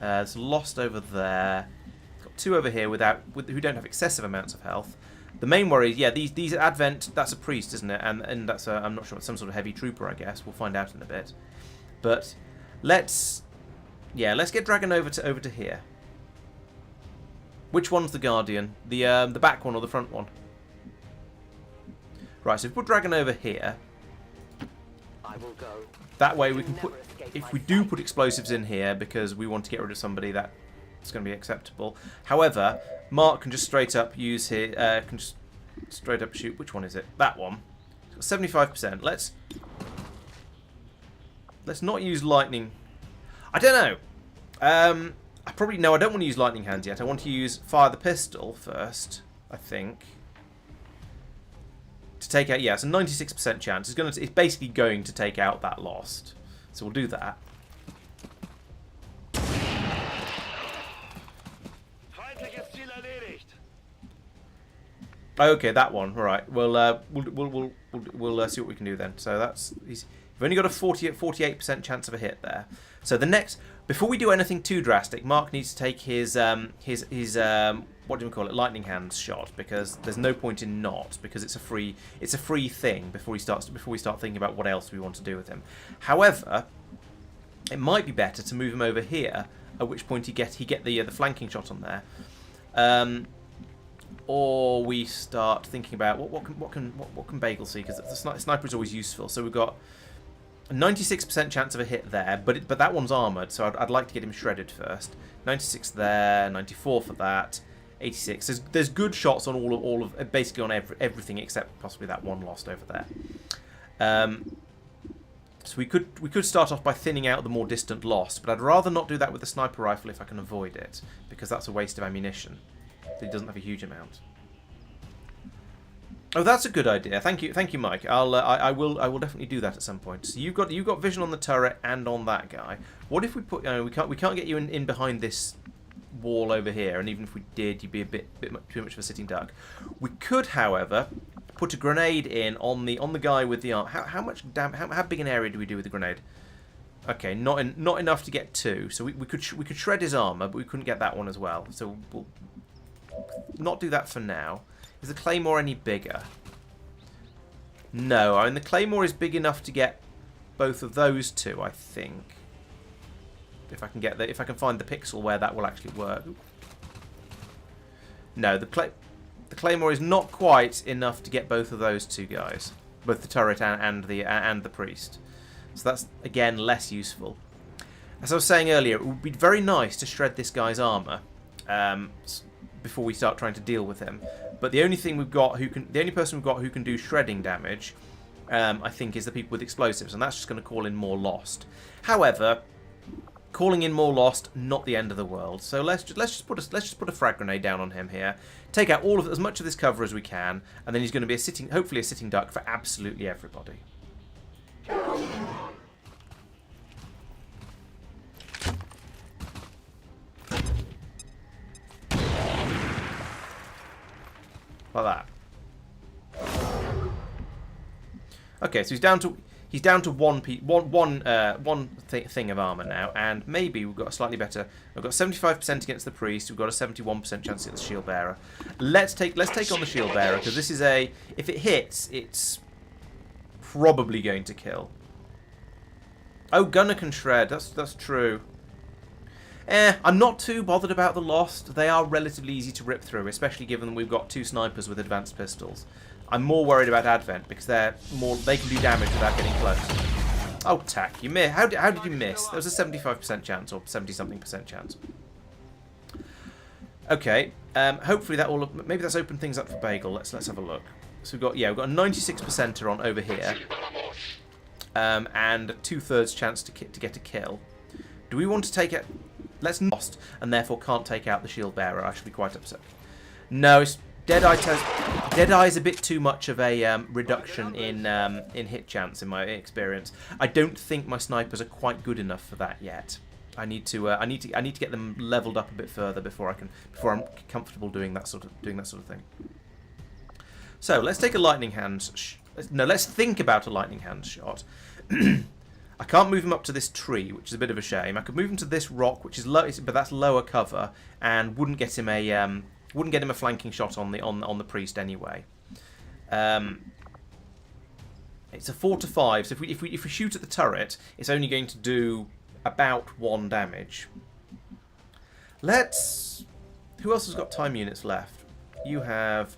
There's Lost over there. Got 2 over here who don't have excessive amounts of health. The main worry is, yeah, these Advent. That's a priest, isn't it? And that's I'm not sure. It's some sort of heavy trooper, I guess. We'll find out in a bit. But let's get Dragonova over to here. Which one's the Guardian? The back one or the front one? Right, so if we put Dragonova here, I will go. that way we can put... If we do put explosives in here because we want to get rid of somebody, that it's going to be acceptable. However, Mark can just straight up use his can just straight up shoot. Which one is it? That one. 75%. Let's not use lightning. I don't know. I probably no. I don't want to use lightning hands yet. I want to use fire the pistol first. I think to take out. Yeah, it's a 96% chance. It's basically going to take out that lost. So we'll do that. Okay, that one. All right. We'll see what we can do then. So we've only got a 48% chance of a hit there. So the next, before we do anything too drastic, Mark needs to take his what do we call it, lightning hands shot, because there's no point in not, because it's a free thing before we start thinking about what else we want to do with him. However, it might be better to move him over here, at which point he get the flanking shot on there. Or we start thinking about what can Bagel see, because the sniper is always useful. So we've got a 96% chance of a hit there, but that one's armoured, so I'd like to get him shredded first. 96 there, 94 for that, 86. There's good shots on all of basically on everything except possibly that one lost over there. So we could start off by thinning out the more distant lost, but I'd rather not do that with the sniper rifle if I can avoid it, because that's a waste of ammunition. He doesn't have a huge amount. Oh, that's a good idea. Thank you, Mike. I will definitely do that at some point. So you've got vision on the turret and on that guy. What if we put? We can't get you in behind this wall over here, and even if we did, you'd be a bit too much of a sitting duck. We could, however, put a grenade in on the guy with the arm. How big an area do we do with the grenade? Okay, not enough to get two. So we could shred his armor, but we couldn't get that one as well. So we'll not do that for now. Is the Claymore any bigger? No, I mean the Claymore is big enough to get both of those two, I think. If I can find the pixel where that will actually work. No, the Claymore is not quite enough to get both of those two guys, both the turret and the priest. So that's again less useful. As I was saying earlier, it would be very nice to shred this guy's armor before we start trying to deal with him. But the only person we've got who can do shredding damage, I think, is the people with explosives, and that's just going to call in more lost. However, calling in more lost, not the end of the world. So let's just put a frag grenade down on him here, take out as much of this cover as we can, and then he's going to be hopefully a sitting duck for absolutely everybody. Like that. Okay, so he's down to one thing of armor now, and maybe we've got a slightly better. We've got 75% against the priest. We've got a 71% chance against the shield bearer. Let's take on the shield bearer, because this is if it hits, it's probably going to kill. Oh, gunner can shred. That's true. I'm not too bothered about the lost. They are relatively easy to rip through, especially given that we've got two snipers with advanced pistols. I'm more worried about Advent, because they can do damage without getting close. Oh, tack, you missed. How did you miss? There was a 75% chance, or 70-something% chance. Okay, hopefully that will, maybe that's opened things up for Bagel. Let's have a look. So we've got a 96%er on over here, and 2/3 chance to get a kill. Do we want to take it? Let's lost, and therefore can't take out the shield bearer. I should be quite upset. No, Deadeye is a bit too much of a reduction in hit chance in my experience. I don't think my snipers are quite good enough for that yet. I need to get them leveled up a bit further before I'm comfortable doing that sort of thing. So let's take a lightning hand. Let's think about a lightning hand shot. I can't move him up to this tree, which is a bit of a shame. I could move him to this rock, which is low, but that's lower cover, and wouldn't get him a flanking shot on the priest anyway. It's a 4 to 5, so if we shoot at the turret, it's only going to do about 1 damage. Who else has got time units left? You have.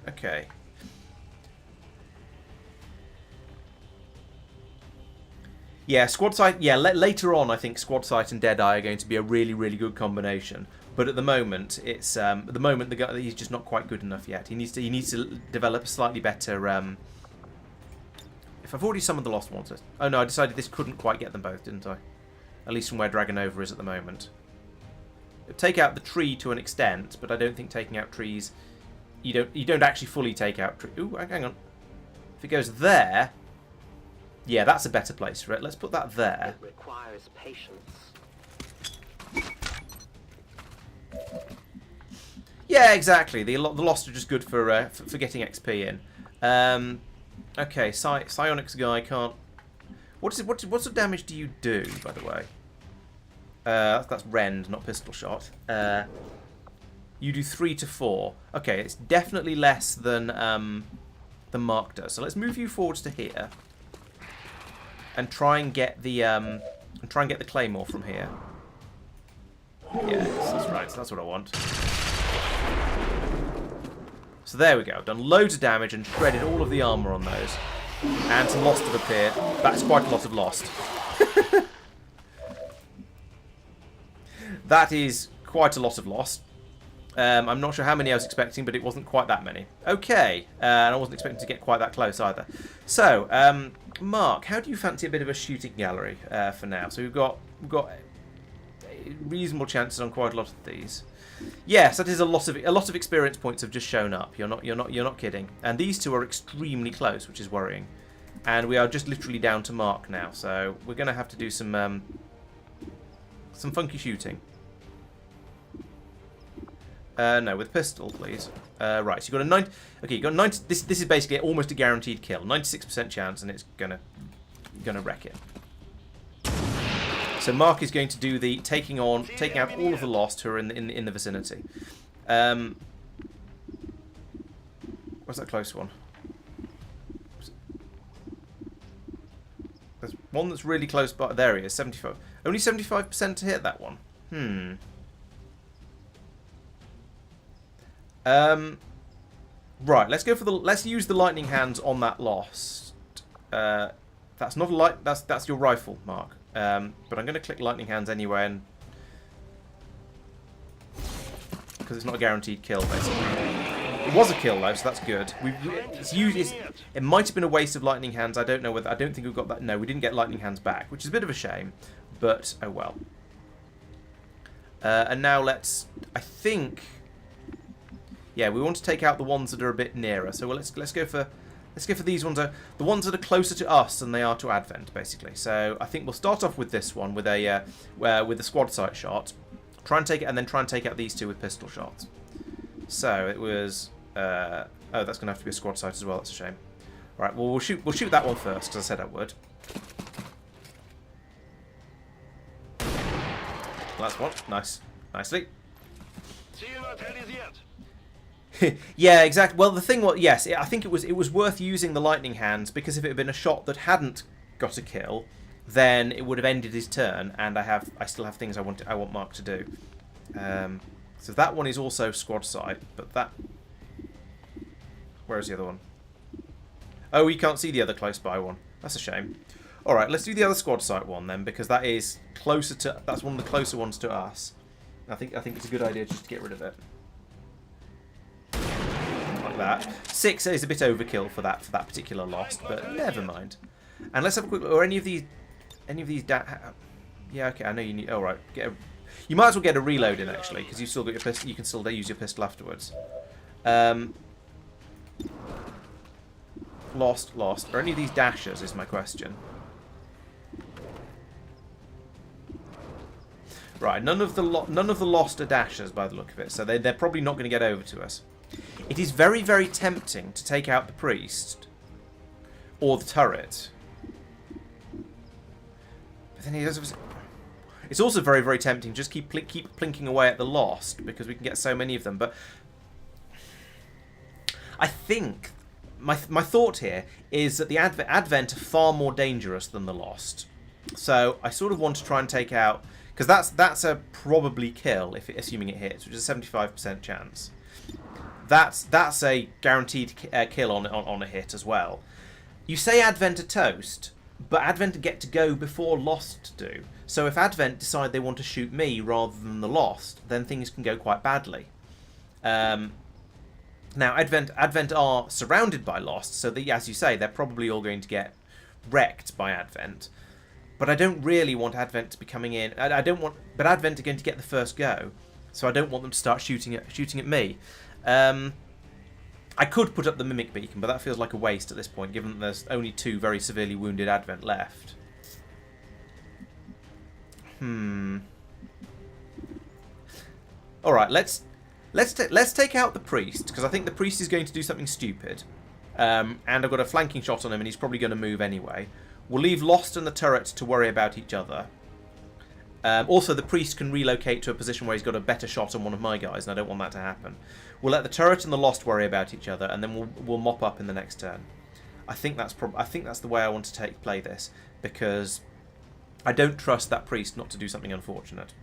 Okay. Yeah, Squad Sight. Yeah, later on, I think Squad Sight and Deadeye are going to be a really, really good combination. But at the moment, it's the guy, he's just not quite good enough yet. He needs to develop a slightly better. If I've already summoned the Lost Ones. Oh no, I decided this couldn't quite get them both, didn't I? At least from where Dragonova is at the moment. Take out the tree to an extent, but I don't think taking out trees. You don't actually fully take out trees. Ooh, hang on. If it goes there, yeah, that's a better place for it. Let's put that there. It requires patience. Yeah, exactly. The Lost are just good for getting XP in. Okay, Psionics guy can't. What sort of damage do you do, by the way? That's rend, not pistol shot. You do 3 to 4. Okay, it's definitely less than Mark does. So let's move you forwards to here, and try and get the claymore from here. Yes, that's right. So that's what I want. So there we go. Done loads of damage and shredded all of the armor on those. And some lost have appeared. That's quite a lot of lost. That is quite a lot of lost. I'm not sure how many I was expecting, but it wasn't quite that many. Okay, and I wasn't expecting to get quite that close either. So, Mark, how do you fancy a bit of a shooting gallery for now? So we've got reasonable chances on quite a lot of these. Yes, that is a lot of experience points have just shown up. You're not kidding. And these two are extremely close, which is worrying. And we are just literally down to Mark now, so we're going to have to do some funky shooting. No, with pistol, please. Right, so you got a 90. Okay, you got 90. This is basically almost a guaranteed kill. 96% chance, and it's gonna wreck it. So Mark is going to do the taking out all of the lost who are in the vicinity. Where's that close one? There's one that's really close by. There he is. 75. Only 75% to hit that one. Right, let's go for let's use the lightning hands on that lost. That's not a light. That's your rifle, Mark. But I'm going to click lightning hands anyway, and because it's not a guaranteed kill, basically. It was a kill though, so that's good. It might have been a waste of lightning hands. I don't know whether. I don't think we've got that. No, we didn't get lightning hands back, which is a bit of a shame. But oh well. And now let's. I think. Yeah, we want to take out the ones that are a bit nearer. So let's go for these ones. The ones that are closer to us than they are to Advent, basically. So I think we'll start off with this one with a squad sight shot. Try and take it, and then try and take out these two with pistol shots. So it was. Oh, that's going to have to be a squad sight as well. That's a shame. All right. Well, we'll shoot that one first because I said I would. That's one. Nice, nicely. See you not ready yet. Yeah, exactly. Well, the thing was, yes, I think it was worth using the lightning hands because if it had been a shot that hadn't got a kill, then it would have ended his turn, and I still have things I want Mark to do. So that one is also squad sight, but that. Where is the other one? Oh, you can't see the other close by one. That's a shame. All right, let's do the other squad sight one then, because that is closer to. That's one of the closer ones to us. I think it's a good idea just to get rid of it. That 6 is a bit overkill for that particular lost, but never mind. And let's have a quick look. Or any of these yeah, okay, I know you need. Oh right, you might as well get a reload in actually, because you've still got your pistol. You can still use your pistol afterwards. Lost. Are any of these dashers? Is my question. Right, none of the lost are dashers by the look of it, so they're probably not going to get over to us. It is very, very tempting to take out the priest or the turret. But then it's also very, very tempting to just keep plinking away at the lost because we can get so many of them. But I think my thought here is that the Advent are far more dangerous than the lost. So I sort of want to try and take out, because that's a probably kill assuming it hits, which is a 75% chance. That's a guaranteed kill on a hit as well. You say Advent are toast, but Advent get to go before Lost do. So if Advent decide they want to shoot me rather than the Lost, then things can go quite badly. Now, Advent are surrounded by Lost, so as you say, they're probably all going to get wrecked by Advent. But I don't really want Advent to be coming in. But Advent are going to get the first go, so I don't want them to start shooting at me. I could put up the Mimic Beacon, but that feels like a waste at this point, given that there's only 2 very severely wounded Advent left. All right, let's take out the priest, because I think the priest is going to do something stupid, and I've got a flanking shot on him, and he's probably going to move anyway. We'll leave Lost and the turret to worry about each other. Also, the priest can relocate to a position where he's got a better shot on one of my guys, and I don't want that to happen. We'll let the turret and the Lost worry about each other, and then we'll mop up in the next turn. I think that's the way I want to play this, because I don't trust that priest not to do something unfortunate.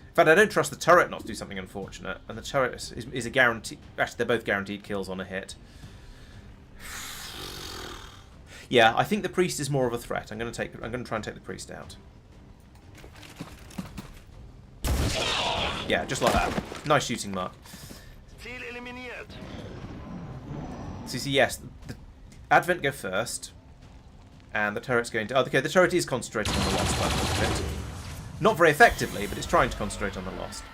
In fact, I don't trust the turret not to do something unfortunate, and the turret is a guarantee. Actually, they're both guaranteed kills on a hit. Yeah, I think the priest is more of a threat. I'm going to try and take the priest out. Yeah, just like that. Nice shooting, Mark. So you see, yes, the Advent go first, and the turret's going to... Oh, okay, the turret is concentrating on the Lost by the look of it. Not very effectively, but it's trying to concentrate on the Lost.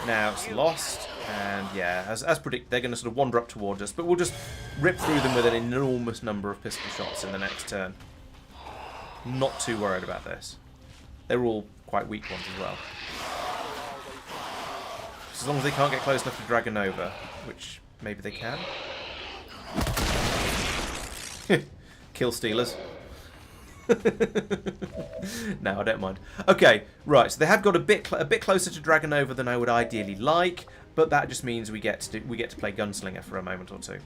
Now it's Lost, and yeah, as predicted, they're going to sort of wander up towards us, but we'll just rip through them with an enormous number of pistol shots in the next turn. Not too worried about this. They're all quite weak ones as well. As long as they can't get close enough to Dragonova, which maybe they can. Kill stealers. No, I don't mind. Okay, right. So they have got a bit closer to Dragonova than I would ideally like, but that just means we get to play Gunslinger for a moment or two.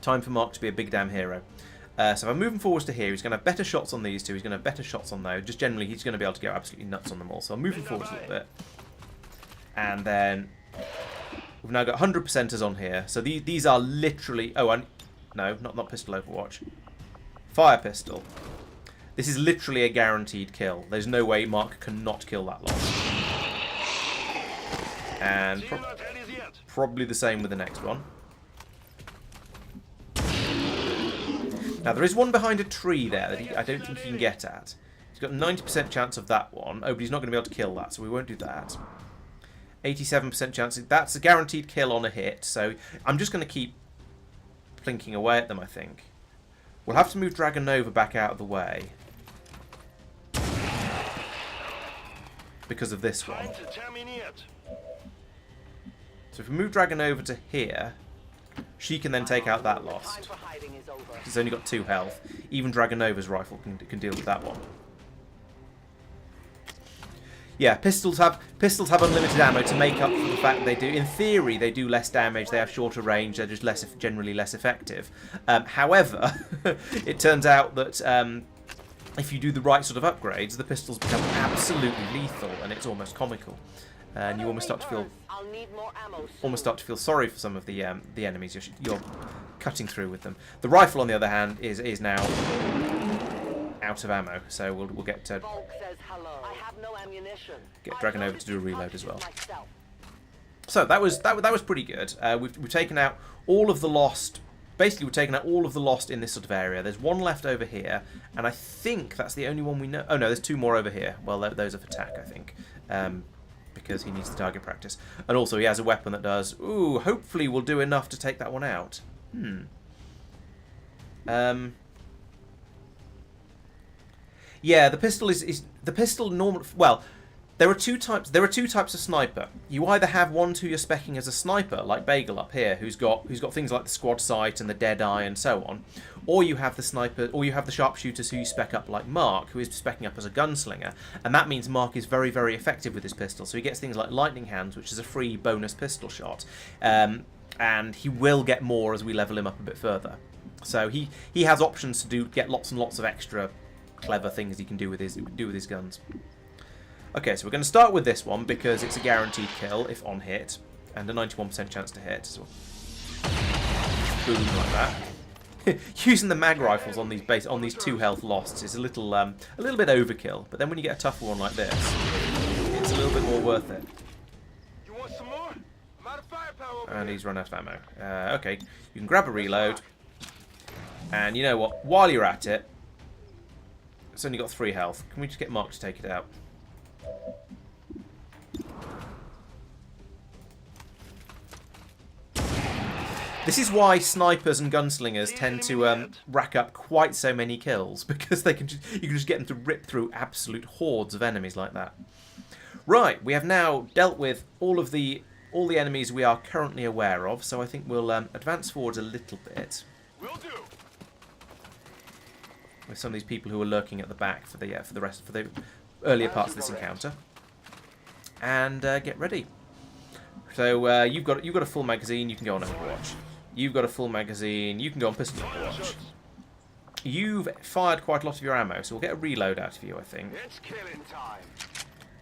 Time for Mark to be a big damn hero. So if I'm moving forwards to here, he's going to have better shots on these two. He's going to have better shots on those. Just generally, he's going to be able to go absolutely nuts on them all. So I'm moving forwards a little bit. And then we've now got 100%ers on here. So these are literally... Oh, no, not pistol Overwatch. Fire pistol. This is literally a guaranteed kill. There's no way Mark cannot kill that lot. And probably the same with the next one. Now, there is one behind a tree there that I don't think he can get at. He's got a 90% chance of that one. Oh, but he's not going to be able to kill that, so we won't do that. 87% chance. That's a guaranteed kill on a hit, so I'm just going to keep plinking away at them, I think. We'll have to move Dragonova back out of the way. Because of this one. So if we move Dragonova to here, she can then take out that Lost. She's only got 2 health. Even Dragonova's rifle can deal with that one. Yeah, pistols have unlimited ammo to make up for the fact that they do, in theory, they do less damage. They have shorter range. They're just generally less effective. However, it turns out that if you do the right sort of upgrades, the pistols become absolutely lethal, and it's almost comical. And you almost start to feel sorry for some of the enemies you're cutting through with them. The rifle, on the other hand, is now out of ammo, so we'll get Dragonova to do a reload as well. So that was pretty good. We've taken out all of the Lost. Basically, we've taken out all of the Lost in this sort of area. There's one left over here, and I think that's the only one we know. Oh no, there's 2 more over here. Well, those are for tack, I think. Because he needs the target practice. And also he has a weapon that does... Ooh, hopefully we'll do enough to take that one out. Yeah, the pistol is the pistol normal... Well, there are two types of sniper. You either have ones who you're speccing as a sniper, like Bagel up here, who's got things like the squad sight and the dead eye and so on. Or you have the sniper, or you have the sharpshooters who you spec up like Mark, who is specking up as a gunslinger, and that means Mark is very, very effective with his pistol. So he gets things like lightning hands, which is a free bonus pistol shot, and he will get more as we level him up a bit further. So he has options to get lots and lots of extra clever things he can do with his guns. Okay, so we're going to start with this one because it's a guaranteed kill if on hit, and a 91% chance to hit. So boom like that. Using the mag rifles on these 2 health losts is a little bit overkill, but then when you get a tougher one like this, it's a little bit more worth it. You want some more? I'm out of firepower over And here. he's run out of ammo. Okay, you can grab a reload, and you know what? While you're at it, it's only got 3 health. Can we just get Mark to take it out? This is why snipers and gunslingers tend to rack up quite so many kills, because you can just get them to rip through absolute hordes of enemies like that. Right, we have now dealt with all the enemies we are currently aware of, so I think we'll advance forwards a little bit. Will do. With some of these people who are lurking at the back for the earlier parts of this encounter, and get ready. So you've got a full magazine. You can go on Overwatch. You've got a full magazine. You can go on pistol Overwatch. You've fired quite a lot of your ammo, so we'll get a reload out of you, I think. It's killing time.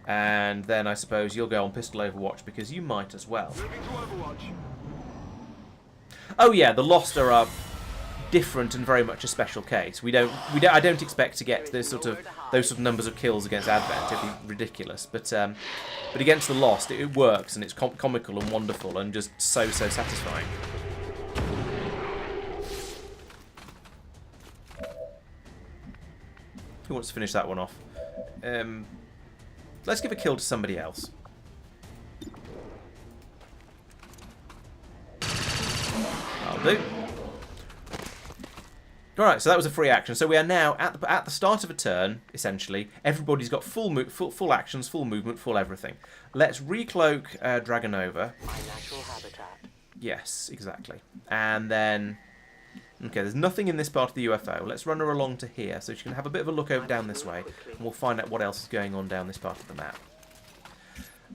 And then I suppose you'll go on pistol Overwatch because you might as well. Moving to Overwatch. Oh yeah, the Lost are different and very much a special case. I don't expect to get those sort of numbers of kills against Advent. It'd be ridiculous. But against the Lost, it works, and it's comical and wonderful and just so satisfying. Who wants to finish that one off? Let's give a kill to somebody else. I'll do. Alright, so that was a free action. So we are now at the start of a turn, essentially. Everybody's got full actions, full movement, full everything. Let's recloak Dragonova. My natural habitat. Yes, exactly. And then... Okay, there's nothing in this part of the UFO. Let's run her along to here so she can have a bit of a look over down this way. And we'll find out what else is going on down this part of the map.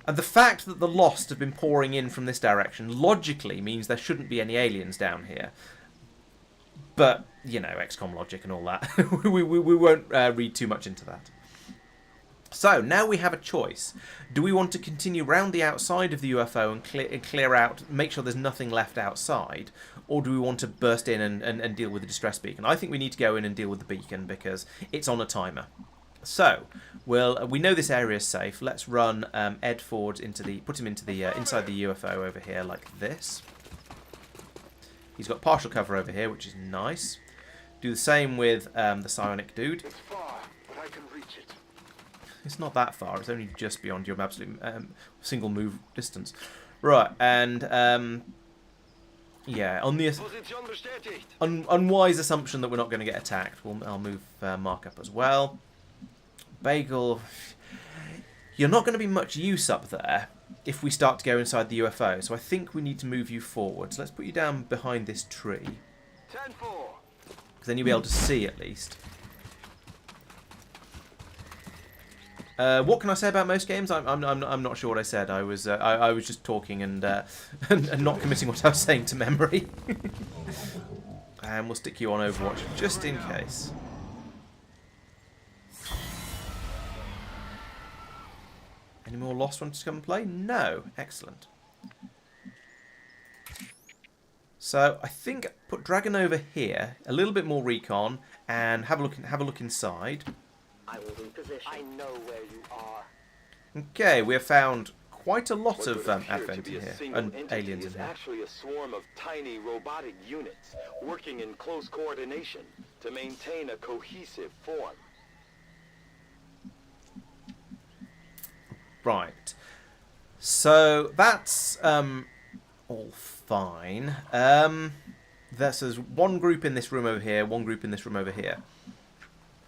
And the fact that the Lost have been pouring in from this direction logically means there shouldn't be any aliens down here. But, you know, XCOM logic and all that. we won't read too much into that. So, now we have a choice. Do we want to continue round the outside of the UFO and clear out, make sure there's nothing left outside? Or do we want to burst in and deal with the distress beacon? I think we need to go in and deal with the beacon because it's on a timer. So, we know this area is safe. Let's run Ed forward put him into the inside the UFO over here like this. He's got partial cover over here, which is nice. Do the same with the psionic dude. It's far, but I can reach it. It's not that far. It's only just beyond your absolute single move distance. Right, and yeah, on the unwise assumption that we're not going to get attacked, I'll move Mark up as well. Bagel, you're not going to be much use up there if we start to go inside the UFO, so I think we need to move you forward. So let's put you down behind this tree. 10-4. Because then you'll be able to see at least. What can I say about most games? I'm not sure what I said. I was just talking and not committing what I was saying to memory. And we'll stick you on Overwatch just in case. Any more Lost ones to come and play? No. Excellent. So I think put Dragon over here, a little bit more recon, and have a look inside. I will reposition. I know where you are. Okay, we have found quite a lot of Advent in here, and aliens in here. Actually a swarm of tiny robotic units working in close coordination to maintain a cohesive form. Right. So that's all fine. There's one group in this room over here, one group in this room over here.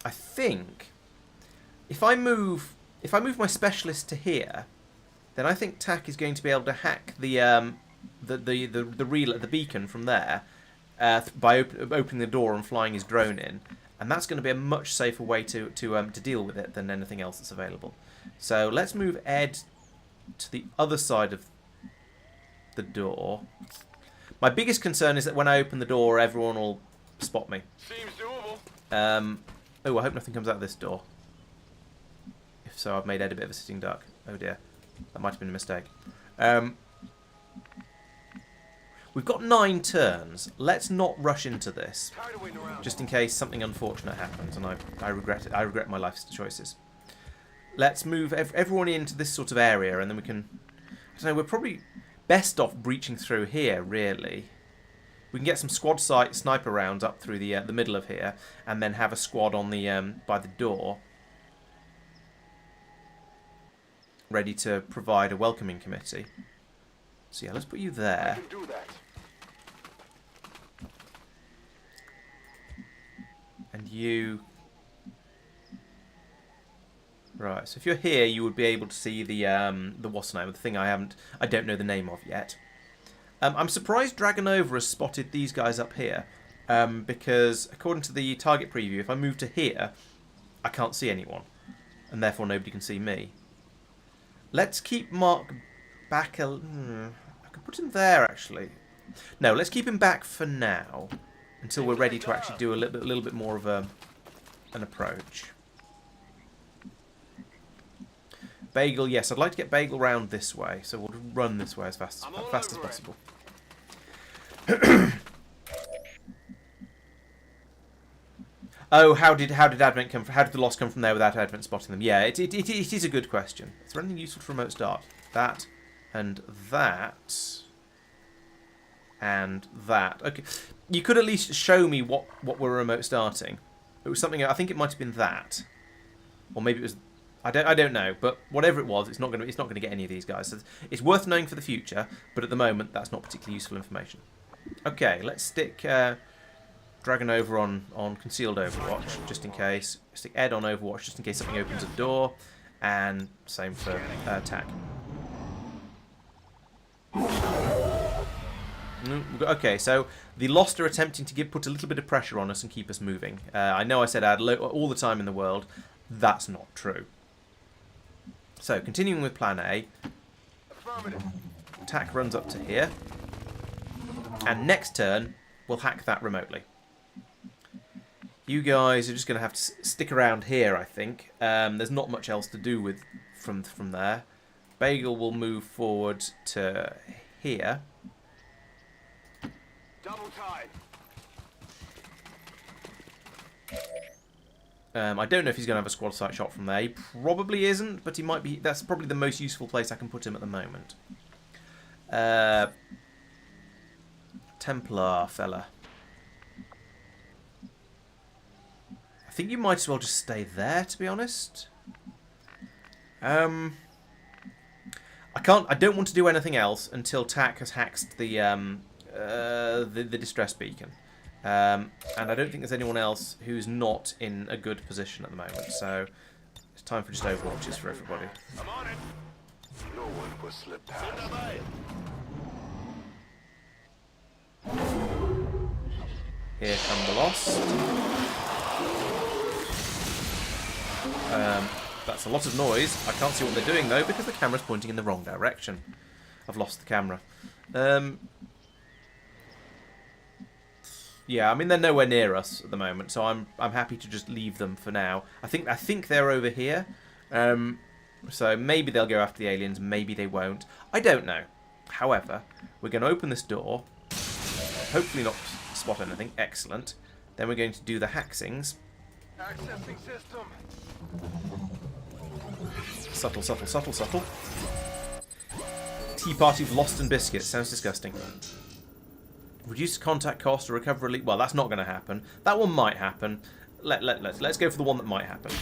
I think if I move my specialist to here, then I think TAC is going to be able to hack the beacon from there by opening the door and flying his drone in, and that's going to be a much safer way to deal with it than anything else that's available. So let's move Ed to the other side of the door. My biggest concern is that when I open the door, everyone will spot me. Seems doable. Oh, I hope nothing comes out of this door. If so, I've made Ed a bit of a sitting duck. Oh dear. That might have been a mistake. We've got 9 turns. Let's not rush into this, just in case something unfortunate happens, and I regret it. I regret my life's choices. Let's move everyone into this sort of area, and then we can... I don't know, we're probably best off breaching through here, really. We can get some squad sniper rounds up through the middle of here, and then have a squad on the by the door, ready to provide a welcoming committee. So yeah, let's put you there. I can do that. And you... Right, so if you're here, you would be able to see the what's the name, the thing I don't know the name of yet. I'm surprised Dragonova has spotted these guys up here, because according to the target preview, if I move to here, I can't see anyone, and therefore nobody can see me. Let's keep Mark back I could put him there, actually. No, let's keep him back for now, until we're ready to actually do a little bit more of an approach. Bagel, yes, I'd like to get Bagel round this way, so we'll run this way as fast as possible. Oh, how did Advent come from? How did the loss come from there without Advent spotting them? Yeah, it is a good question. Is there anything useful for remote start? That, and that, and that. Okay, you could at least show me what we're remote starting. It was something. I think it might have been that, or maybe it was. I don't know, but whatever it was, it's not gonna get any of these guys. So it's worth knowing for the future, but at the moment, that's not particularly useful information. Okay, let's stick Dragonova on concealed Overwatch, just in case. Stick Ed on Overwatch, just in case something opens a door, and same for attack. Okay, so the Lost are attempting to put a little bit of pressure on us and keep us moving. I know I said I had all the time in the world. That's not true. So, continuing with plan A, attack runs up to here, and next turn, we'll hack that remotely. You guys are just going to have to stick around here, I think. There's not much else to do from there. Bagel will move forward to here. Double time. I don't know if he's going to have a squad sight shot from there. He probably isn't, but he might be. That's probably the most useful place I can put him at the moment. Templar fella. I think you might as well just stay there, to be honest. I don't want to do anything else until TAC has hacked the distress beacon. And I don't think there's anyone else who's not in a good position at the moment, so it's time for just Overwatches for everybody. I'm on it. No one will slip past. Here come the Lost. That's a lot of noise. I can't see what they're doing though because the camera's pointing in the wrong direction. I've lost the camera. Yeah, I mean they're nowhere near us at the moment, so I'm happy to just leave them for now. I think they're over here, so maybe they'll go after the aliens, maybe they won't. I don't know. However, we're going to open this door, hopefully not spot anything. Excellent. Then we're going to do the hacksings. Accessing system. Subtle, subtle, subtle, subtle. Tea party of Lost and biscuits. Sounds disgusting. Reduce contact cost or recover elite. Well, that's not going to happen. That one might happen. Let's go for the one that might happen.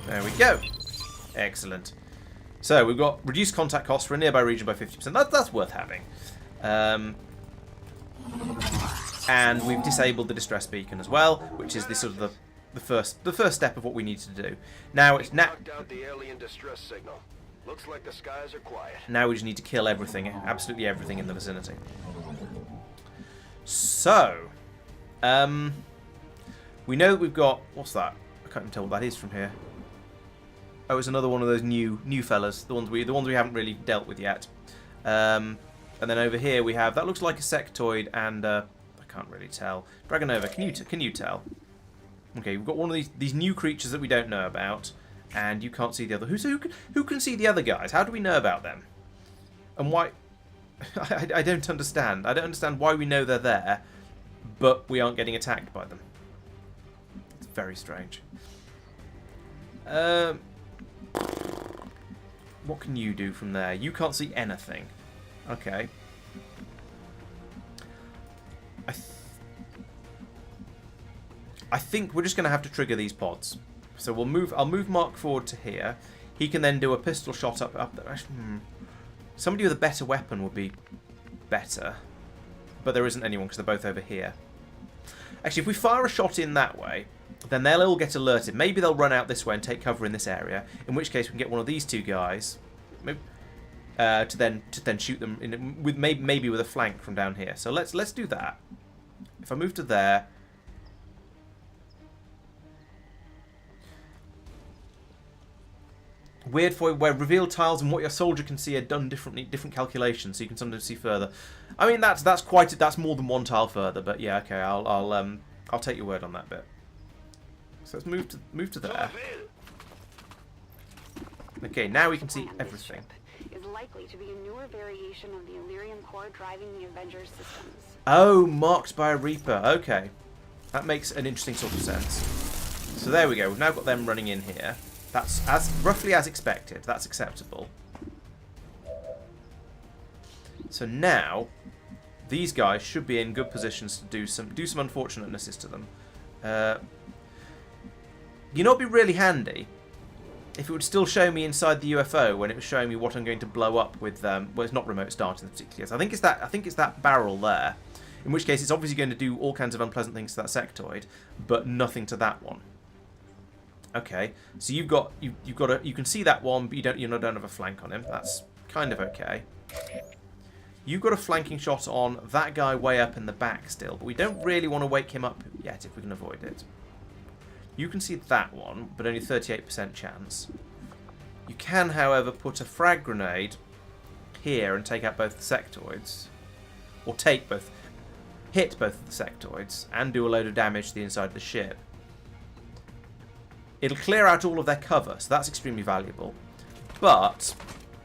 There we go. Excellent. So we've got reduced contact cost for a nearby region by 50%. That's worth having. And we've disabled the distress beacon as well, which is the sort of the first step of what we need to do. Now it's knocked out the alien distress signal. Looks like the skies are quiet. Now we just need to kill everything, absolutely everything in the vicinity. So, we know that we've got, what's that? I can't even tell what that is from here. Oh, it's another one of those new fellas, the ones we haven't really dealt with yet. And then over here we have, that looks like a sectoid, and I can't really tell. Dragonova, can you tell? Okay, we've got one of these new creatures that we don't know about. And you can't see the other. Who can see the other guys? How do we know about them? And why? I don't understand. I don't understand why we know they're there, but we aren't getting attacked by them. It's very strange. What can you do from there? You can't see anything. Okay. I think we're just going to have to trigger these pods. So we'll move. I'll move Mark forward to here. He can then do a pistol shot up there. Actually, somebody with a better weapon would be better, but there isn't anyone because they're both over here. Actually, if we fire a shot in that way, then they'll all get alerted. Maybe they'll run out this way and take cover in this area. In which case, we can get one of these two guys to then shoot them in, with maybe with a flank from down here. So let's do that. If I move to there. Weird for where revealed tiles and what your soldier can see are done differently, different calculations, so you can sometimes see further. I mean, that's more than one tile further, but yeah, okay, I'll take your word on that bit. So let's move to there. Okay, now we can see everything. Is likely to be a newer variation of the Illyrian core driving the Avengers systems. Oh, marked by a Reaper. Okay, that makes an interesting sort of sense. So there we go. We've now got them running in here. That's roughly as expected. That's acceptable. So now, these guys should be in good positions to do some unfortunatenesses to them. You know, it'd be really handy if it would still show me inside the UFO when it was showing me what I'm going to blow up with. Well, it's not remote start in the particular case. I think it's that barrel there. In which case, it's obviously going to do all kinds of unpleasant things to that sectoid, but nothing to that one. Okay, so you can see that one, but you don't have a flank on him. That's kind of okay. You've got a flanking shot on that guy way up in the back still, but we don't really want to wake him up yet if we can avoid it. You can see that one, but only 38% chance. You can, however, put a frag grenade here and take out both the sectoids, or hit both of the sectoids, and do a load of damage to the inside of the ship. It'll clear out all of their cover, so that's extremely valuable. But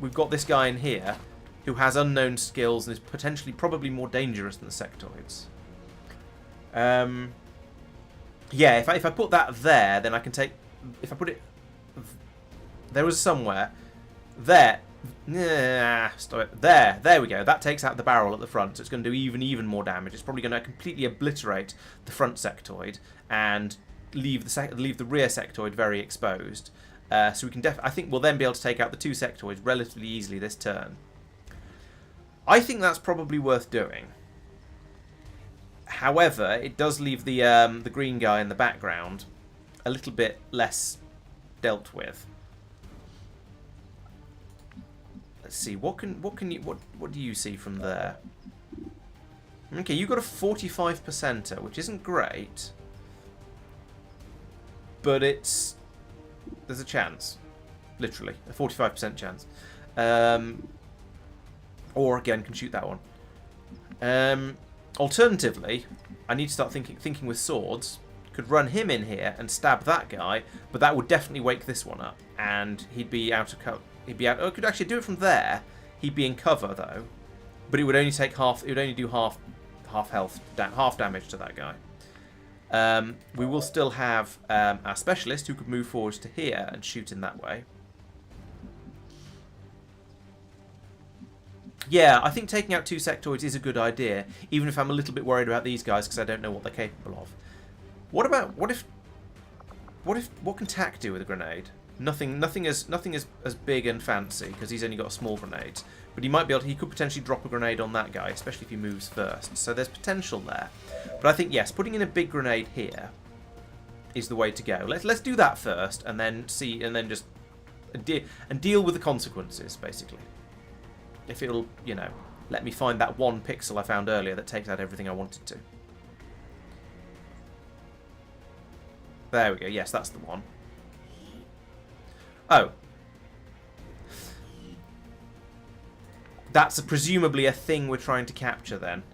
we've got this guy in here who has unknown skills and is potentially probably more dangerous than the sectoids. Yeah, if I put that there, then I can take... If I put it... There was somewhere. There. Stop it. There we go. That takes out the barrel at the front, so it's going to do even more damage. It's probably going to completely obliterate the front sectoid and leave the rear sectoid very exposed. So we can I think we'll then be able to take out the two sectoids relatively easily this turn. I think that's probably worth doing. However, it does leave the green guy in the background a little bit less dealt with. Let's see, what do you see from there? Okay, you got a 45%er, which isn't great. But there's a chance, literally a 45% chance, or again can shoot that one. Alternatively, I need to start thinking with swords. Could run him in here and stab that guy, but that would definitely wake this one up, and he'd be out of cover. Oh, I could actually do it from there. He'd be in cover though, but it would only take half. It would only do half health, half damage to that guy. We will still have our specialist who could move forwards to here and shoot in that way. Yeah, I think taking out two sectoids is a good idea, even if I'm a little bit worried about these guys because I don't know what they're capable of. What can Tack do with a grenade? Nothing as big and fancy because he's only got a small grenade. But he could potentially drop a grenade on that guy, especially if he moves first. So there's potential there. But I think yes, putting in a big grenade here is the way to go. Let's do that first, and then just deal with the consequences, basically. If it'll, let me find that one pixel I found earlier that takes out everything I wanted to. There we go. Yes, that's the one. Oh. That's presumably a thing we're trying to capture then.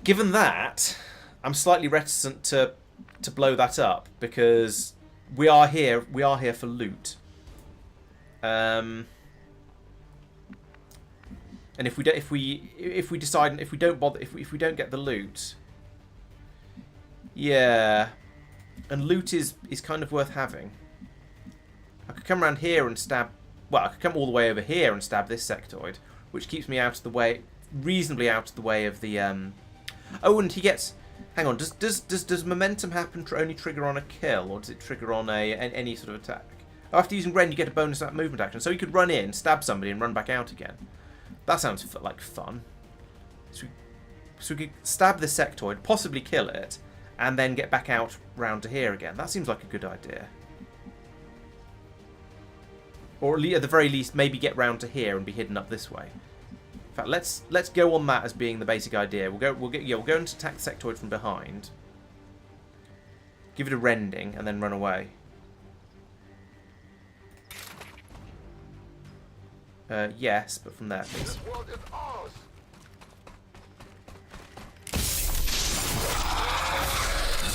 Given that, I'm slightly reticent to blow that up because we are here for loot. And if we don't, if we decide, if we don't bother, if we don't get the loot, yeah, and loot is kind of worth having. I could come around here and stab. Well, I could come all the way over here and stab this sectoid, which keeps me out of the way, reasonably out of the way of the. Oh, and he gets. Hang on. Does momentum happen only trigger on a kill, or does it trigger on any sort of attack? After using Ren, you get a bonus movement action, so you could run in, stab somebody, and run back out again. That sounds like fun. So we could stab the sectoid, possibly kill it, and then get back out round to here again. That seems like a good idea. Or at the very least, maybe get round to here and be hidden up this way. In fact, let's go on that as being the basic idea. We'll go and attack the sectoid from behind. Give it a rending and then run away. Yes, but from there, please. This world is ours.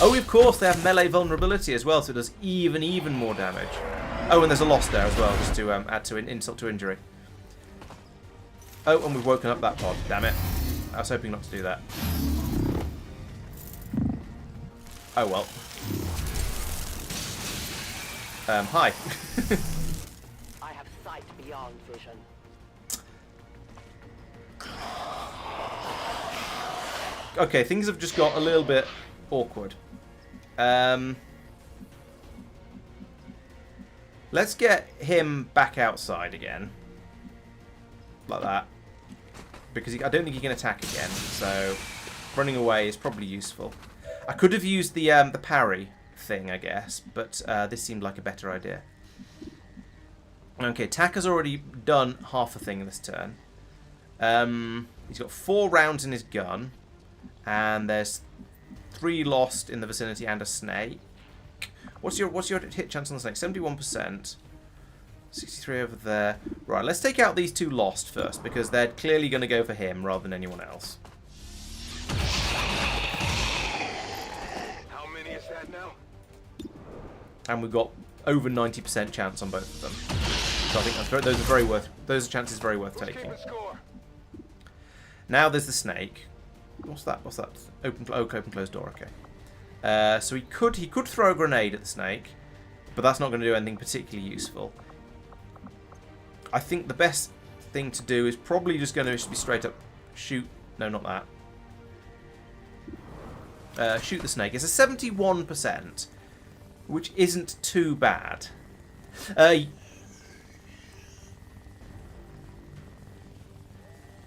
Oh, of course, they have melee vulnerability as well, so it does even more damage. Oh, and there's a loss there as well, just to add to an insult to injury. Oh, and we've woken up that pod. Damn it. I was hoping not to do that. Oh, well. Hi. I have sight beyond vision. Okay, things have just got a little bit awkward. Let's get him back outside again. Like that. Because I don't think he can attack again, so running away is probably useful. I could have used the parry thing, I guess, but this seemed like a better idea. Okay, Takka's already done half a thing this turn. He's got 4 rounds in his gun, and there's 3 lost in the vicinity and a snake. What's your hit chance on the snake? 71%. 63 over there. Right, let's take out these 2 lost first, because they're clearly going to go for him rather than anyone else. How many is that now? And we've got over 90% chance on both of them. So I think those are chances very worth taking. Keep the score. Now there's the snake. What's that? Open closed door. Okay. So he could throw a grenade at the snake, but that's not going to do anything particularly useful. I think the best thing to do is probably just going to be straight up shoot. No, not that. Shoot the snake. It's a 71%, which isn't too bad. That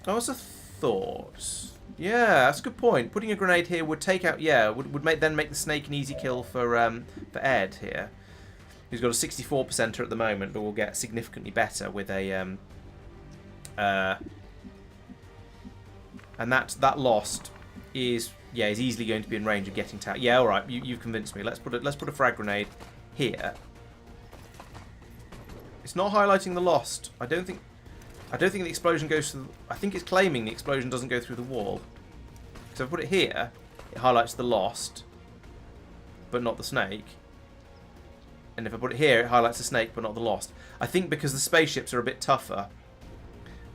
was a thought. Yeah, that's a good point. Putting a grenade here would take out. Yeah, would make the snake an easy kill for Ed here. He's got a 64% at the moment, but will get significantly better with a and that lost is easily going to be in range of getting tagged. Yeah, all right, you've convinced me. Let's put a frag grenade here. It's not highlighting the lost. I don't think the explosion goes through. I think it's claiming the explosion doesn't go through the wall. So if I put it here, it highlights the lost, but not the snake. And if I put it here, it highlights the snake, but not the lost. I think because the spaceships are a bit tougher,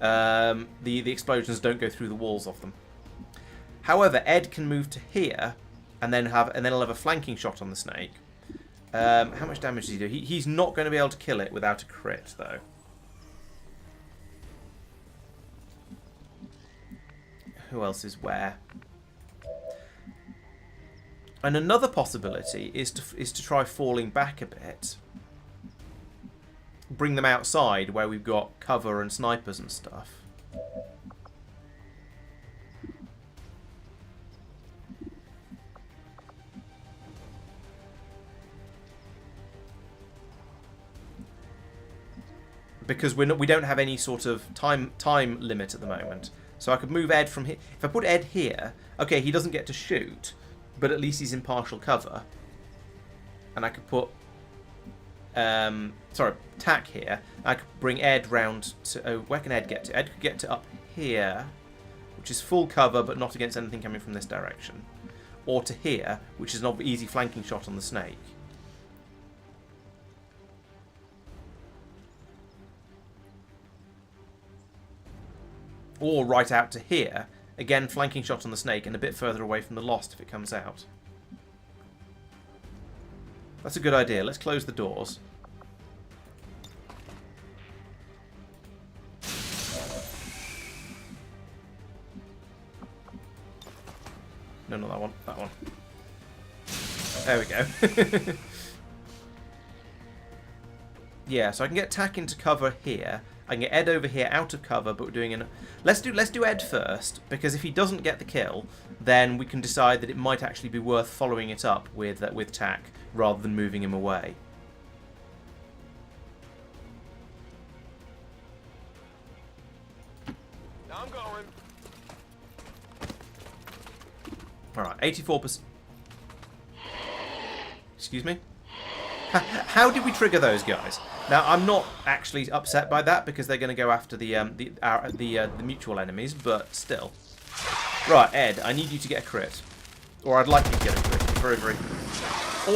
the explosions don't go through the walls of them. However, Ed can move to here, and then he'll have a flanking shot on the snake. How much damage does he do? He's not going to be able to kill it without a crit, though. Who else is where? And another possibility is to try falling back a bit. Bring them outside where we've got cover and snipers and stuff. Because we don't have any sort of time limit at the moment. So I could move Ed from here. If I put Ed here, okay, he doesn't get to shoot, but at least he's in partial cover. And I could put, tack here. I could bring Ed round to, oh, where can Ed get to? Ed could get to up here, which is full cover, but not against anything coming from this direction. Or to here, which is an easy flanking shot on the snake. or right out to here. Again, flanking shot on the snake and a bit further away from the Lost if it comes out. That's a good idea. Let's close the doors. No, not that one. That one. There we go. Yeah, so I can get Tack into cover here. I can get Ed over here out of cover, but we're doing an... Let's do Ed first, because if he doesn't get the kill, then we can decide that it might actually be worth following it up with Tack rather than moving him away. I'm going. Alright, 84%. Excuse me? How did we trigger those guys? Now, I'm not actually upset by that because they're going to go after the mutual enemies, but still. Right, Ed, I need you to get a crit. Or I'd like you to get a crit. Very, very...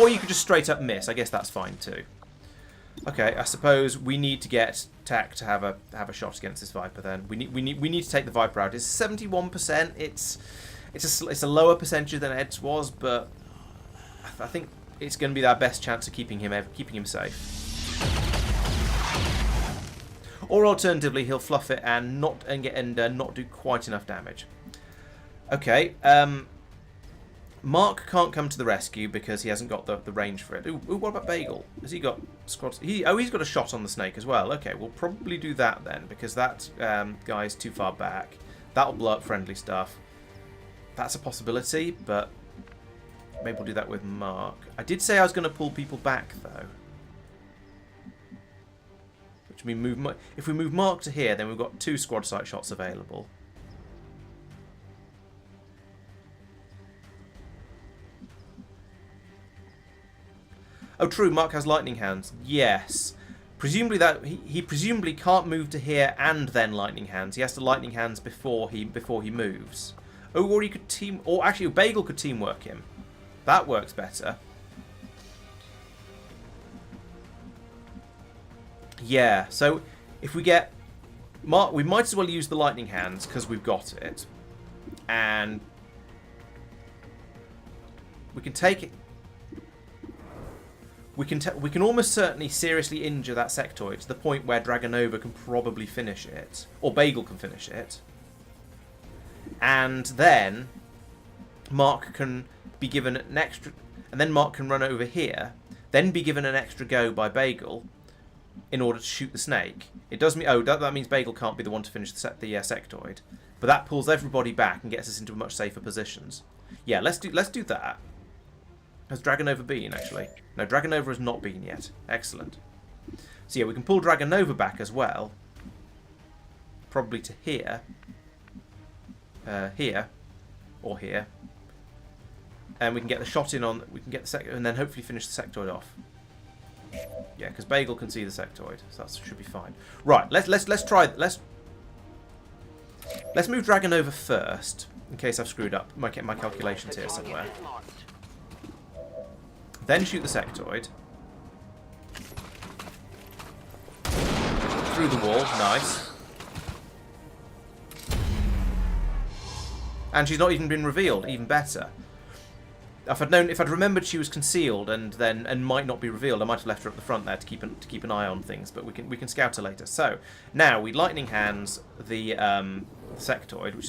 Or you could just straight up miss. I guess that's fine too. Okay, I suppose we need to get Tack to have a shot against this Viper then. We need to take the Viper out. It's 71%. It's a lower percentage than Ed's was, but I think it's going to be our best chance of keeping him safe. Or alternatively, he'll fluff it and not do quite enough damage. Okay, Mark can't come to the rescue because he hasn't got the range for it. Ooh, what about Bagel? Has he got squads? He's got a shot on the snake as well. Okay, we'll probably do that then because that guy's too far back. That'll blow up friendly stuff. That's a possibility, but maybe we'll do that with Mark. I did say I was going to pull people back, though. Which means if we move Mark to here, then we've got 2 squad sight shots available. Oh, true. Mark has lightning hands. Yes. Presumably that he presumably can't move to here and then lightning hands. He has to lightning hands before he moves. Oh, or he could team... Or actually, Bagel could teamwork him. That works better. Yeah, so if we get... Mark, we might as well use the lightning hands because we've got it. And... we can take it... We can almost certainly seriously injure that sectoid to the point where Dragonova can probably finish it. Or Bagel can finish it. And then Mark can be given an extra... And then Mark can run over here. Then be given an extra go by Bagel in order to shoot the snake. It does mean... Oh, that means Bagel can't be the one to finish the sectoid. But that pulls everybody back and gets us into much safer positions. Yeah, let's do that. Has Dragonova been, actually? No, Dragonova has not been yet. Excellent. So yeah, we can pull Dragonova back as well. Probably to here. Here. Or here. And we can get the shot in on... We can get the sectoid and then hopefully finish the sectoid off. Yeah, because Bagel can see the sectoid. So that should be fine. Right, let's try... Let's move Dragonova first. In case I've screwed up my calculations here somewhere. Then shoot the sectoid. Through the wall. Nice. And she's not even been revealed. Even better. If I'd remembered she was concealed and might not be revealed, I might have left her up the front there to keep an eye on things. But we can scout her later. So now we lightning hands the sectoid, which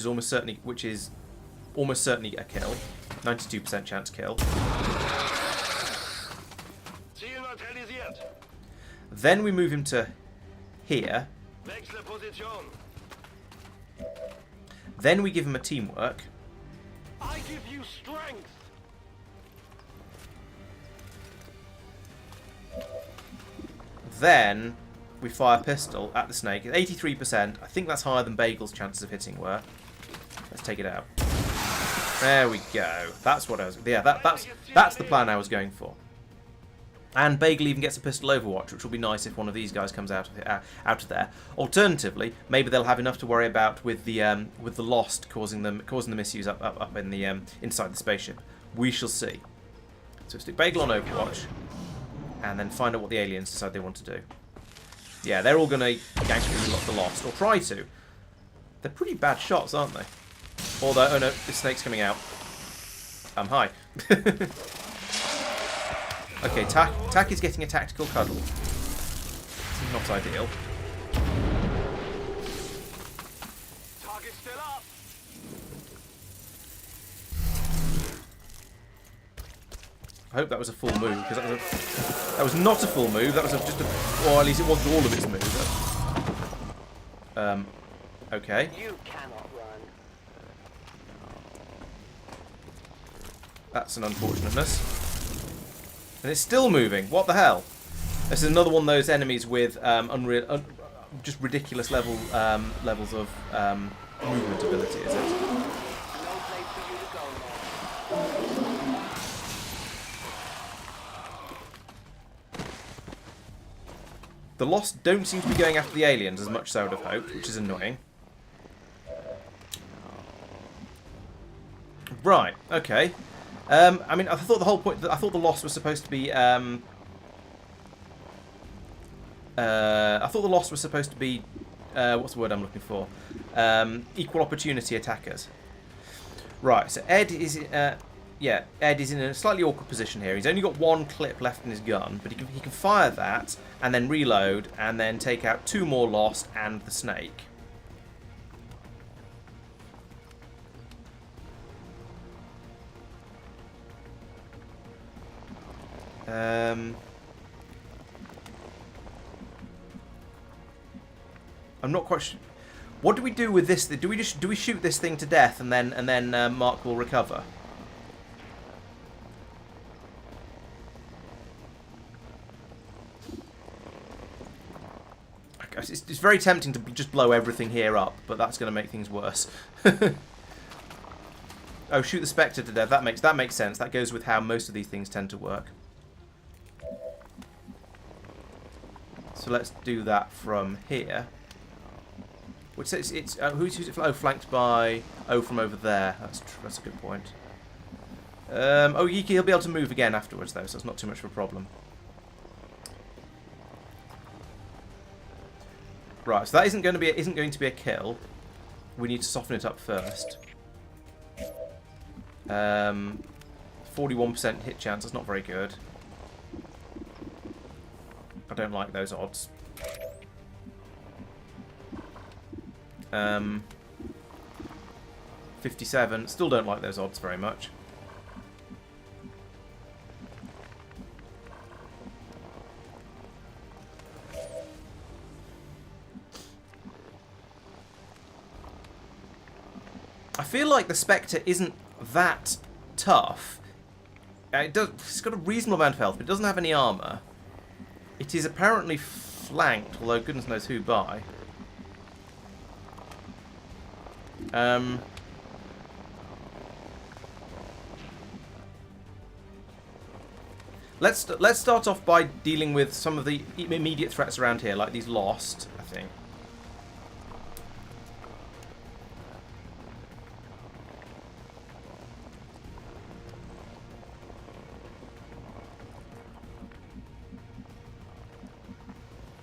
is almost certainly a kill. 92% chance kill. Then we move him to here. Then we give him a teamwork. I give you strength. Then we fire a pistol at the snake. 83%. I think that's higher than Bagel's chances of hitting were. Let's take it out. There we go. That's what I was... Yeah, that's the plan I was going for. And Bagel even gets a pistol overwatch, which will be nice if one of these guys comes out of there. Alternatively, maybe they'll have enough to worry about with the Lost causing them issues up in the inside the spaceship. We shall see. So stick Bagel on overwatch, and then find out what the aliens decide they want to do. Yeah, they're all going to gank through the Lost, or try to. They're pretty bad shots, aren't they? Although, oh no, this snake's coming out. Hi. Okay, Tack is getting a tactical cuddle. Not ideal. Target's still up. I hope that was a full move, because that was not a full move. That was just a, or at least it wasn't all of its move. Okay. You cannot run. That's an unfortunateness. And it's still moving. What the hell? This is another one of those enemies with just ridiculous levels of movement ability, is it? No place for you to go now. The Lost don't seem to be going after the aliens as much as I would have hoped, which is annoying. Right, okay. I mean, I thought the whole point... I thought the Lost was supposed to be... I thought the Lost was supposed to be... what's the word I'm looking for? Equal opportunity attackers. Right, so Ed is... yeah, Ed is in a slightly awkward position here. He's only got one clip left in his gun, but he can fire that, and then reload, and then take out 2 more Lost and the snake. I'm not quite sure. What do we do with this? Do we shoot this thing to death and then Mark will recover? It's very tempting to just blow everything here up, but that's going to make things worse. Oh, shoot the Spectre to death. That makes sense. That goes with how most of these things tend to work. So let's do that from here. Which says it's who's it? Oh, flanked by from over there. That's a good point. Oh, he'll be able to move again afterwards though, so it's not too much of a problem. Right, so that isn't going to be a kill. We need to soften it up first. 41% hit chance. That's not very good. I don't like those odds. 57. Still don't like those odds very much. I feel like the Spectre isn't that tough. It's got a reasonable amount of health, but it doesn't have any armor. It is apparently flanked, although goodness knows who by. Let's start off by dealing with some of the immediate threats around here, like these Lost, I think.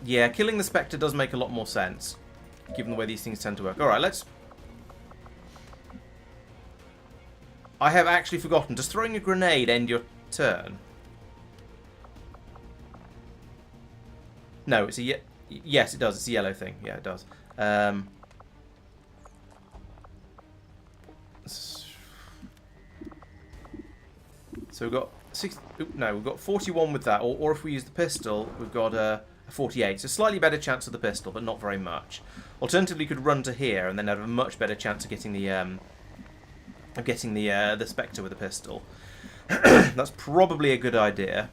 Yeah, killing the Spectre does make a lot more sense, given the way these things tend to work. Alright, let's... I have actually forgotten. Does throwing a grenade end your turn? No, it's a... Yes, it does. It's a yellow thing. Yeah, it does. So we've got... we've got 41 with that. Or if we use the pistol, we've got... 48, so slightly better chance of the pistol, but not very much. Alternatively, you could run to here and then have a much better chance of getting the Spectre with a pistol. That's probably a good idea.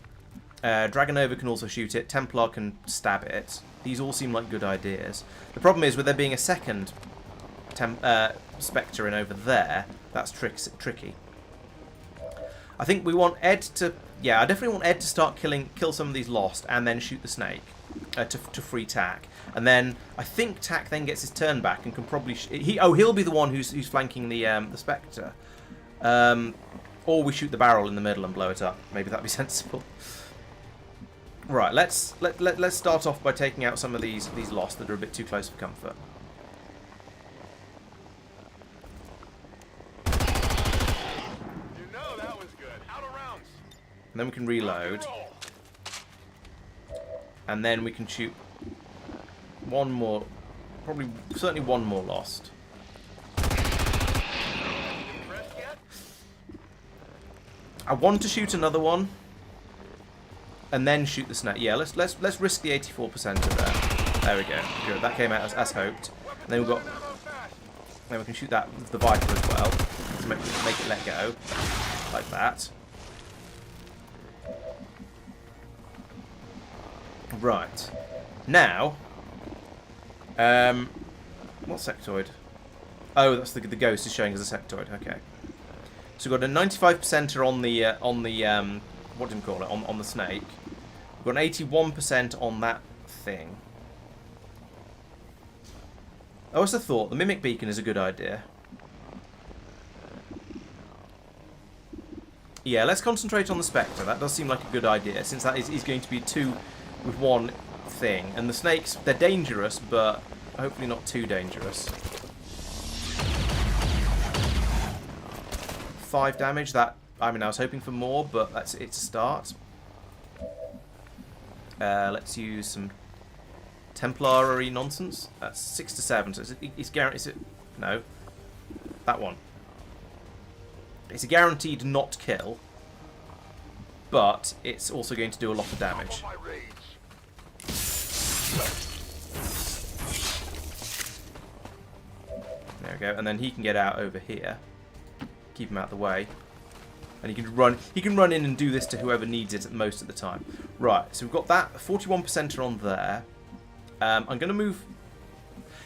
Dragonova can also shoot it. Templar can stab it. These all seem like good ideas. The problem is with there being a second Spectre in over there. That's tricky. I think we want Ed to... Yeah, I definitely want Ed to start kill some of these Lost and then shoot the snake to free Tack. And then I think Tack then gets his turn back and can probably... he'll be the one who's flanking the Spectre. Or we shoot the barrel in the middle and blow it up. Maybe that'd be sensible. Right, let's start off by taking out some of these Lost that are a bit too close for comfort. And then we can reload. And then we can shoot one more. Probably, certainly one more lost. I want to shoot another one. And then shoot the snake. Yeah, let's risk the 84% of that. There we go. Good. That came out as hoped. And then we've got. Then we can shoot that with the Viper as well to make it let go, like that. Right. Now. What sectoid? Oh, that's the ghost is showing as a sectoid. Okay. So we've got a 95%er on the what do you call it? On the snake. We've got an 81% on that thing. I also thought the mimic beacon is a good idea. Yeah, let's concentrate on the Spectre. That does seem like a good idea, since that is going to be two with one thing. And the snakes, they're dangerous, but hopefully not too dangerous. 5 damage. That, I mean, I was hoping for more, but it's a start. Let's use some Templary nonsense. That's 6 to 7. So it's guaranteed. Is it? No. That one. It's a guaranteed not kill, but it's also going to do a lot of damage. There we go. And then he can get out over here. Keep him out of the way. And he can run in and do this to whoever needs it most of the time. Right, so we've got that 41%er on there. I'm going to move...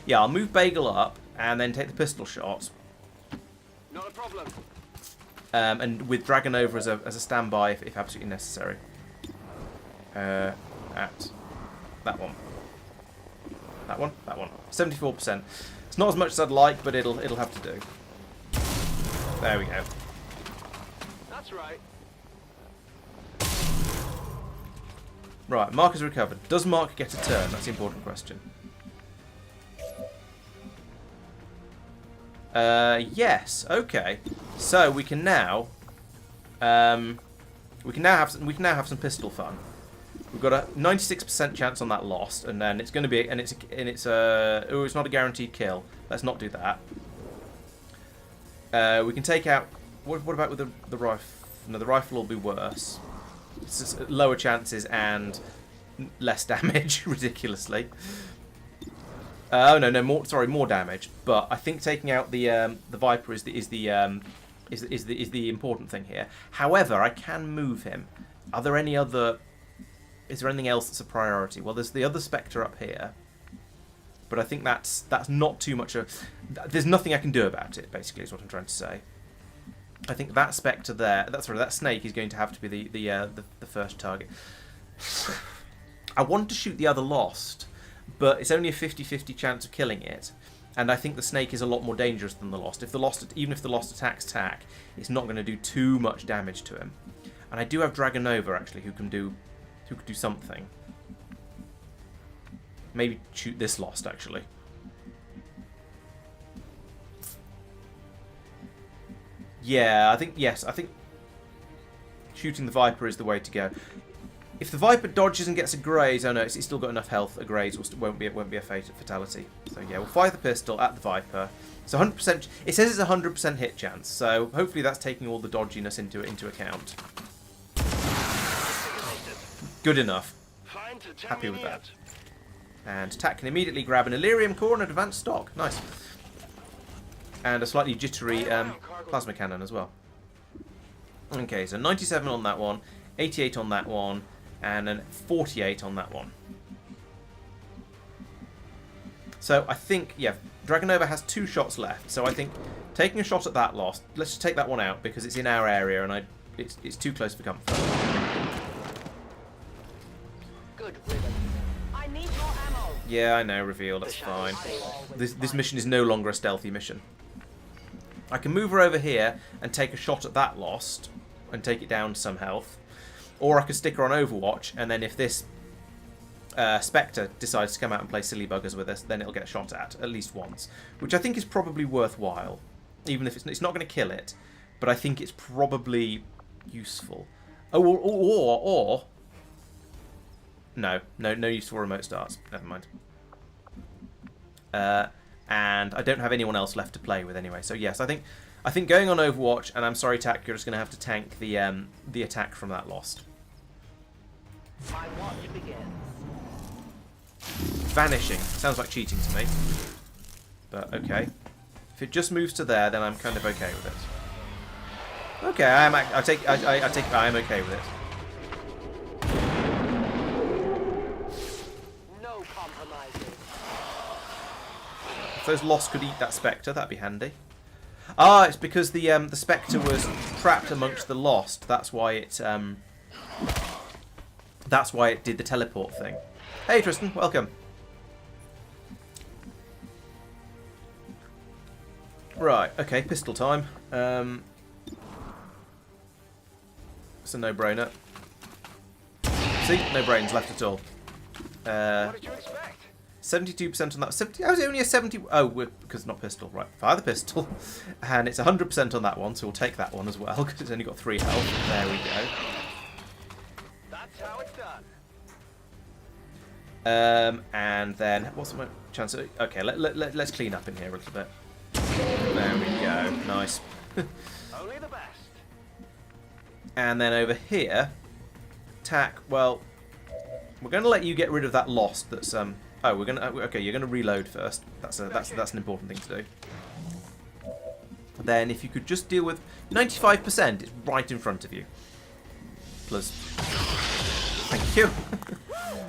Yeah, I'll move Bagel up and then take the pistol shot. Not a problem. And with Dragonova as a standby if absolutely necessary. At that one. That one? That one. 74%. It's not as much as I'd like, but it'll have to do. There we go. That's right. Right, Mark has recovered. Does Mark get a turn? That's the important question. Yes. Okay. So we can now have some pistol fun. We've got a 96% chance on that lost, and then it's going to be it's not a guaranteed kill. Let's not do that. We can take out. What about with the rifle? No, the rifle will be worse. It's just lower chances and less damage, ridiculously. Oh no, more damage. But I think taking out the Viper is the important thing here. However, I can move him. Are there any other? Is there anything else that's a priority? Well, there's the other Spectre up here, but I think that's not too much of. There's nothing I can do about it. Basically, is what I'm trying to say. I think that Spectre there, that snake is going to have to be the first target. I want to shoot the other Lost, but it's only a 50-50 chance of killing it, and I think the snake is a lot more dangerous than the Lost. Even if the Lost attacks TAC, it's not going to do too much damage to him. And I do have Dragonova actually, who could do something. Maybe shoot this Lost actually. Yeah, I think shooting the Viper is the way to go. If the Viper dodges and gets a graze, oh no, it's still got enough health. A graze won't be a fatality. So yeah, we'll fire the pistol at the Viper. So 100%. It says it's a 100% hit chance. So hopefully that's taking all the dodginess into account. Good enough. Happy with that. And TAC can immediately grab an Illyrium core and an advanced stock. Nice. And a slightly jittery plasma cannon as well. Okay, so 97 on that one, 88 on that one, and then 48 on that one. So I think, yeah, Dragonova has 2 shots left. So I think taking a shot at that Lost, let's just take that one out because it's in our area and it's too close for comfort. Good riddance. I need more ammo. Yeah, I know, reveal, that's fine. This mission is no longer a stealthy mission. I can move her over here and take a shot at that Lost and take it down to some health. Or I could stick her on Overwatch, and then if this Spectre decides to come out and play silly buggers with us, then it'll get shot at least once. Which I think is probably worthwhile. Even if it's not going to kill it, but I think it's probably useful. Oh, or no use for remote starts. Never mind. And I don't have anyone else left to play with anyway. So yes, I think going on Overwatch, and I'm sorry, Tack, you're just going to have to tank the attack from that Lost. My watch begins. Vanishing sounds like cheating to me, but okay. If it just moves to there, then I'm kind of okay with it. Okay, I am okay with it. No compromises. If those Lost could eat that Spectre, that'd be handy. Ah, it's because the Spectre was trapped amongst the Lost. That's why it did the teleport thing. Hey Tristan, welcome. Right, okay, pistol time. It's a no-brainer. See, no brains left at all. What did you expect? 72% on that. 70, I was only a 70. Oh, because it's not pistol. Right, fire the pistol. And it's 100% on that one, so we'll take that one as well, because it's only got 3 health. There we go. That's how it's done. And then, what's my chance of... Okay, let's clean up in here a little bit. There we go. Nice. Only the best. And then over here, Tack, well, we're going to let you get rid of that Lost that's... Oh, we're going to... Okay, you're going to reload first. That's an important thing to do. Then if you could just deal with 95%, it's right in front of you. Plus... Thank you.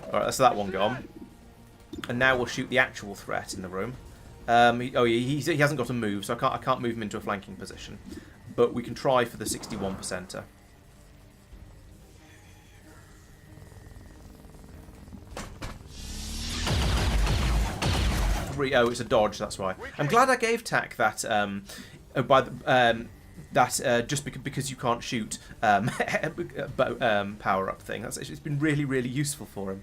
Alright, that's that one gone. And now we'll shoot the actual threat in the room. He hasn't got a move, so I can't move him into a flanking position. But we can try for the 61%er. Oh, it's a dodge, that's why. I'm glad I gave Tack that just because you can't shoot power-up thing. It's been really, really useful for him.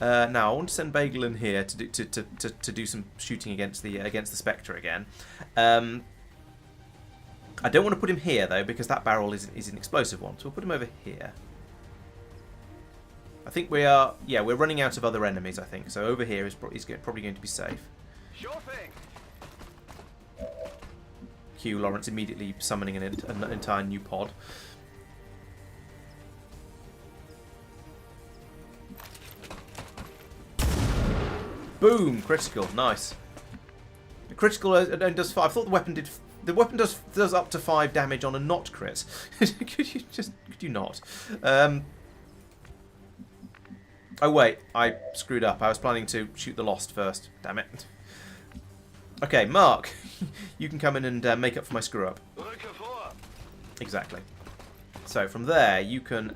Now I want to send Bagel in here to do some shooting against the Spectre again. I don't want to put him here though, because that barrel is an explosive one. So we'll put him over here. I think we're running out of other enemies. I think so. Over here is probably going to be safe. Sure thing. Cue Laurence immediately summoning an entire new pod. Boom! Critical. Nice. The critical does 5. I thought the weapon did. The weapon does up to 5 damage on a not crit. Could you not? Oh wait, I screwed up. I was planning to shoot the Lost first. Damn it. Okay, Mark, you can come in and make up for my screw up. Exactly. So from there, you can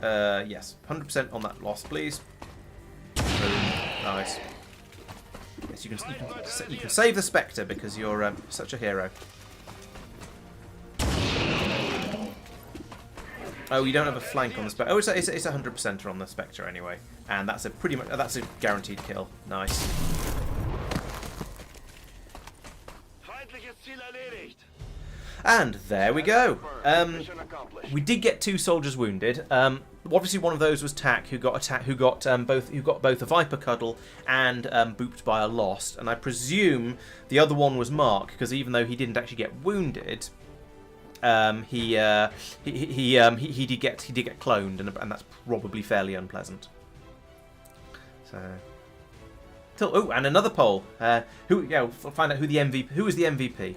yes, 100% on that Lost, please. Boom. Nice. Yes, you can save the Spectre because you're such a hero. Oh, you don't have a flank on the Spectre. Oh, it's a 100%er on the Spectre anyway, and that's a guaranteed kill. Nice. And there we go. We did get 2 soldiers wounded. Obviously, one of those was Tack, who got both a Viper Cuddle and booped by a Lost. And I presume the other one was Mark, because even though he didn't actually get wounded, he did get cloned, and that's probably fairly unpleasant. So. Oh, and another poll. We'll find out who was the MVP.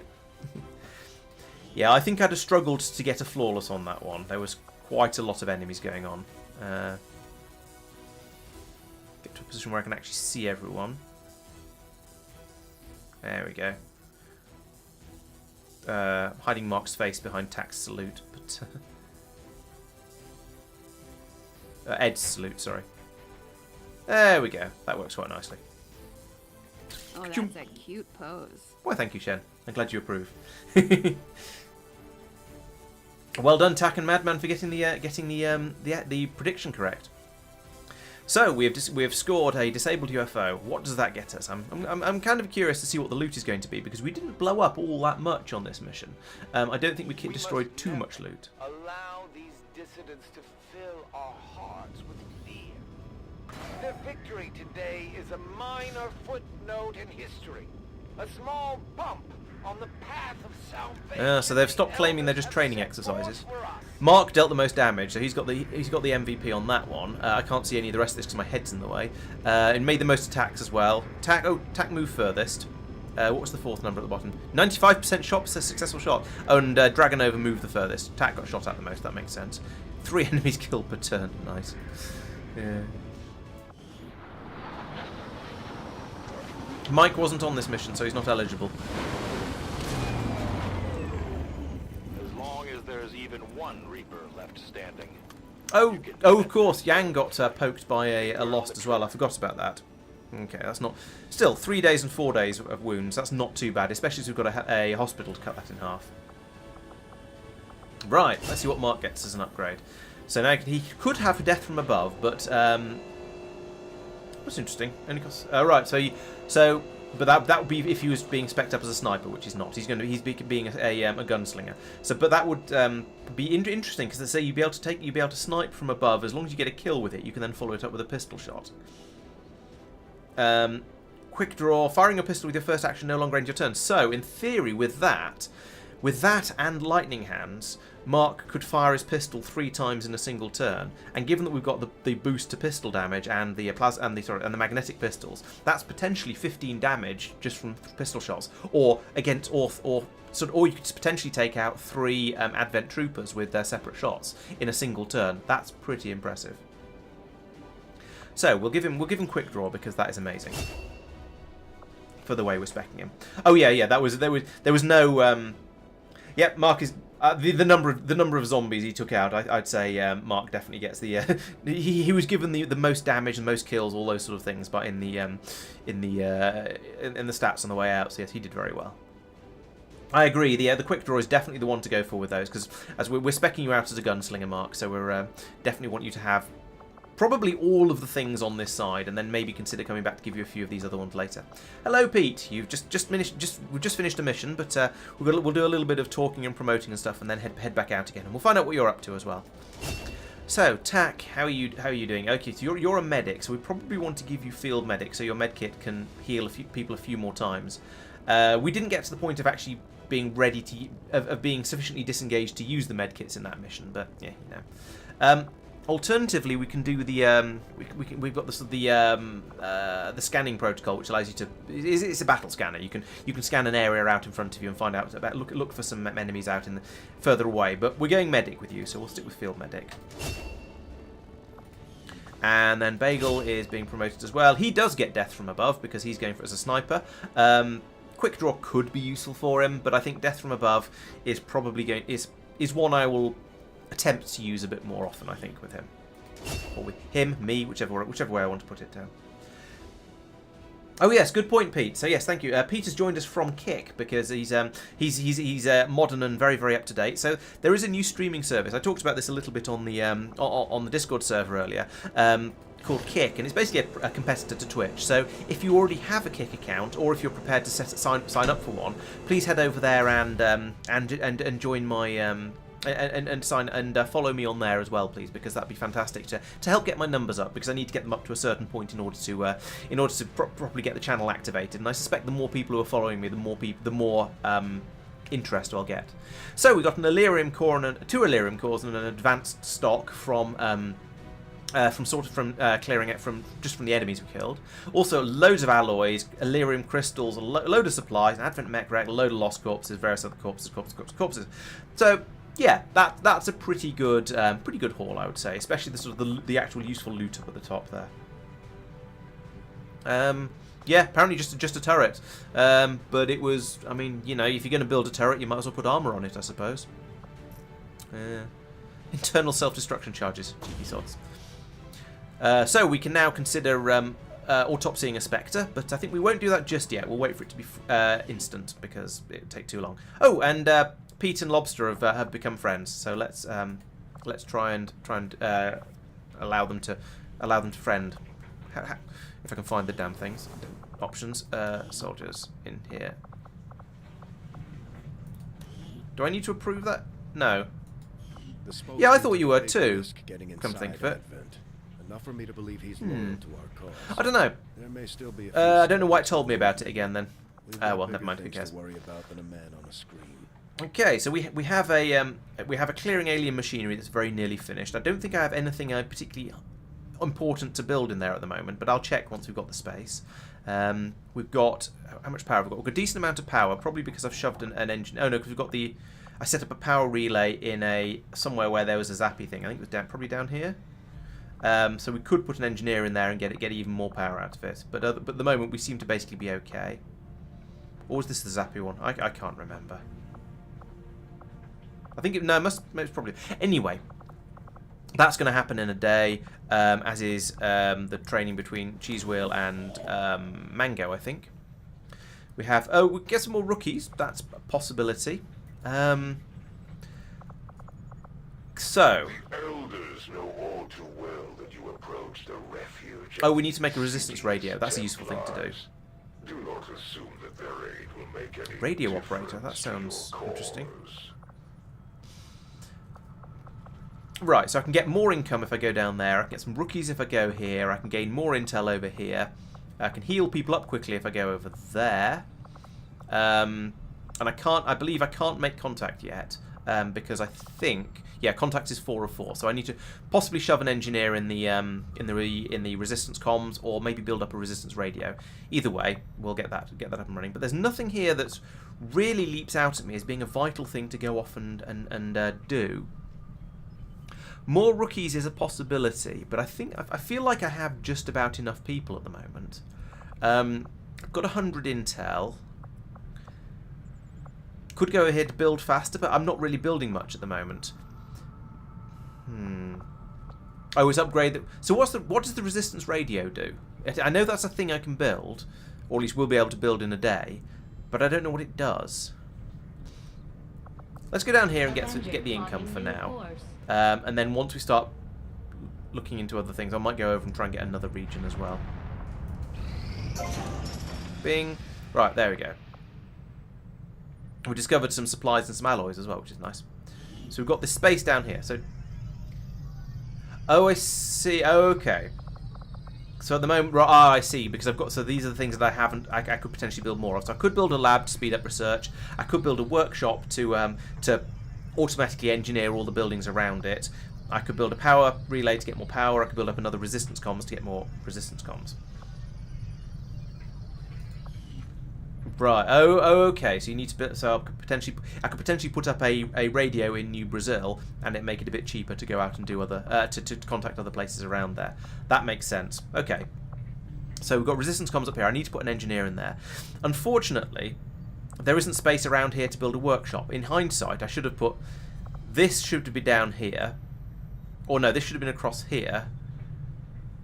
Yeah, I think I'd have struggled to get a flawless on that one. There was quite a lot of enemies going on. Get to a position where I can actually see everyone. There we go. Hiding Mark's face behind Tack's salute, but Ed's salute, sorry. There we go. That works quite nicely. Oh, that's a cute pose. Why, thank you, Shen. I'm glad you approve. Well done, Tack and Madman, for getting the prediction correct. So we have scored a disabled UFO. What does that get us? I'm kind of curious to see what the loot is going to be, because we didn't blow up all that much on this mission. I don't think we destroyed too much loot. Allow dissidents to fill our hearts with fear. Their victory today is a minor footnote in history. A small bump on the path of salvation. So they've stopped claiming they're just training exercises. Mark dealt the most damage, so he's got the MVP on that one. I can't see any of the rest of this because my head's in the way. And made the most attacks as well. Tack moved furthest. What was the fourth number at the bottom? 95% shot, successful shot. Oh, and Dragonova moved the furthest. Tack got shot at the most, that makes sense. 3 enemies killed per turn, nice. Yeah. Mike wasn't on this mission, so he's not eligible. As long as there's even one Reaper left standing. Oh, of course, Yang got poked by a Lost as well. I forgot about that. Okay, that's not... Still, 3 days and 4 days of wounds. That's not too bad, especially as we've got a hospital to cut that in half. Right, let's see what Mark gets as an upgrade. So now he could have death from above, but... That's interesting. Only costs... right, but that would be if he was being spec'd up as a sniper, which he's not. He's being a gunslinger. So, but that would be interesting because they say you'd be able to snipe from above as long as you get a kill with it. You can then follow it up with a pistol shot. Quick draw, firing a pistol with your first action no longer ends your turn. So, in theory, with that and lightning hands, Mark could fire his pistol 3 times in a single turn. And given that we've got the boost to pistol damage and the magnetic pistols, that's potentially 15 damage just from pistol shots. Or you could potentially take out 3 Advent troopers with their separate shots in a single turn. That's pretty impressive. So we'll give him quick draw because that is amazing. For the way we're speccing him. Oh yeah, there was no. Yep, Mark is the number of zombies he took out. I'd say Mark definitely gets the. He was given the most damage and most kills, all those sort of things, but in the stats on the way out. So yes, he did very well. I agree. The quick draw is definitely the one to go for with those because as we're speccing you out as a gunslinger, Mark. So we're definitely want you to have probably all of the things on this side, and then maybe consider coming back to give you a few of these other ones later. Hello, Pete. You've we've just finished a mission, but we'll do a little bit of talking and promoting and stuff, and then head back out again, and we'll find out what you're up to as well. So, Tack, how are you doing? Okay, so you're a medic, so we probably want to give you field medic, so your med kit can heal people a few more times. We didn't get to the point of actually being ready of being sufficiently disengaged to use the med kits in that mission, but yeah, you know. Alternatively, we can do the we've got the scanning protocol, which allows you to. It's a battle scanner. You can scan an area out in front of you and find out about look for some enemies out further away. But we're going medic with you, so we'll stick with field medic. And then Bagel is being promoted as well. He does get death from above because he's going for it as a sniper. Quick draw could be useful for him, but I think death from above is probably is one I will attempt to use a bit more often, I think, with him. Or with him, me, whichever way I want to put it down. Oh yes, good point, Pete. So yes, thank you. Pete has joined us from Kick because he's modern and very, very up to date. So there is a new streaming service. I talked about this a little bit on the Discord server earlier. Called Kick, and it's basically a competitor to Twitch. So if you already have a Kick account, or if you're prepared to sign up for one, please head over there and join my and follow me on there as well, please, because that'd be fantastic to help get my numbers up, because I need to get them up to a certain point in order to properly get the channel activated. And I suspect the more people who are following me, the more interest I'll get. So we got an Illyrium core and 2 Illyrium cores and an advanced stock from clearing it from the enemies we killed. Also, loads of alloys, Illyrium crystals, a load of supplies, an Advent mech wreck, a load of lost corpses, various other corpses. So yeah, that's a pretty good haul, I would say, especially the actual useful loot up at the top there. Yeah, apparently just a turret, but it was. I mean, you know, if you're going to build a turret, you might as well put armor on it, I suppose. Internal self-destruction charges, cheeky sods. So we can now consider autopsying a Spectre, but I think we won't do that just yet. We'll wait for it to be instant because it would take too long. Oh, and Pete and Lobster have become friends, so let's try and allow them to friend. If I can find the damn things. Options, soldiers in here. Do I need to approve that? No. Yeah, I thought you were Take too, risk getting come to think of inside it. Advent. Enough for me to believe he's loyal to our cause. I don't know. There may still be a I don't know why it told me about it again then. We've got Well, bigger never mind. Who things cares? to worry about than a man on a screen. Okay, so we have a clearing alien machinery that's very nearly finished. I don't think I have anything particularly important to build in there at the moment, but I'll check once we've got the space. We've got how much power have we got? We've got a decent amount of power, probably because I've shoved an engine. Oh no, because we've got I set up a power relay in somewhere where there was a zappy thing. I think it was probably down here. So we could put an engineer in there and get even more power out of it. But at the moment we seem to basically be okay. Or was this the zappy one? I can't remember. I think it's probably. Anyway, that's going to happen in a day, as is the training between Cheese Wheel and Mango, I think. We have. Oh, we get some more rookies. That's a possibility. So. Elders know all too well that you approach the refuge. Oh, we need to make a resistance radio. That's a useful thing to do. Do not assume that their aid will make any Radio operator. That difference to sounds your interesting. cause. Right, so I can get more income if I go down there. I can get some rookies if I go here. I can gain more intel over here. I can heal people up quickly if I go over there. And I believe I can't make contact yet because I think, yeah, contact is 4 of 4. So I need to possibly shove an engineer in the resistance comms, or maybe build up a resistance radio. Either way, we'll get that up and running. But there's nothing here that's really leaps out at me as being a vital thing to go off and do. More rookies is a possibility, but I feel like I have just about enough people at the moment. I've got 100 intel. Could go ahead to build faster, but I'm not really building much at the moment. Oh, it's upgrade. So what does the resistance radio do? I know that's a thing I can build, or at least we'll be able to build in a day, but I don't know what it does. Let's go down here and get the income for now. And then once we start looking into other things, I might go over and try and get another region as well. Bing. Right, there we go. We discovered some supplies and some alloys as well, which is nice. So we've got this space down here. So, oh, I see. Oh, okay. So at the moment, I see, because I've got. So these are the things that I haven't. I could potentially build more of. So I could build a lab to speed up research. I could build a workshop to automatically engineer all the buildings around it. I could build a power relay to get more power. I could build up another resistance comms to get more resistance comms. Right. Oh, okay. So you need to build. So I could potentially put up a radio in New Brazil, and it make it a bit cheaper to go out and do other to contact other places around there. That makes sense. Okay. So we've got resistance comms up here. I need to put an engineer in there. Unfortunately, there isn't space around here to build a workshop. In hindsight, I should have put this should be down here, or no, this should have been across here.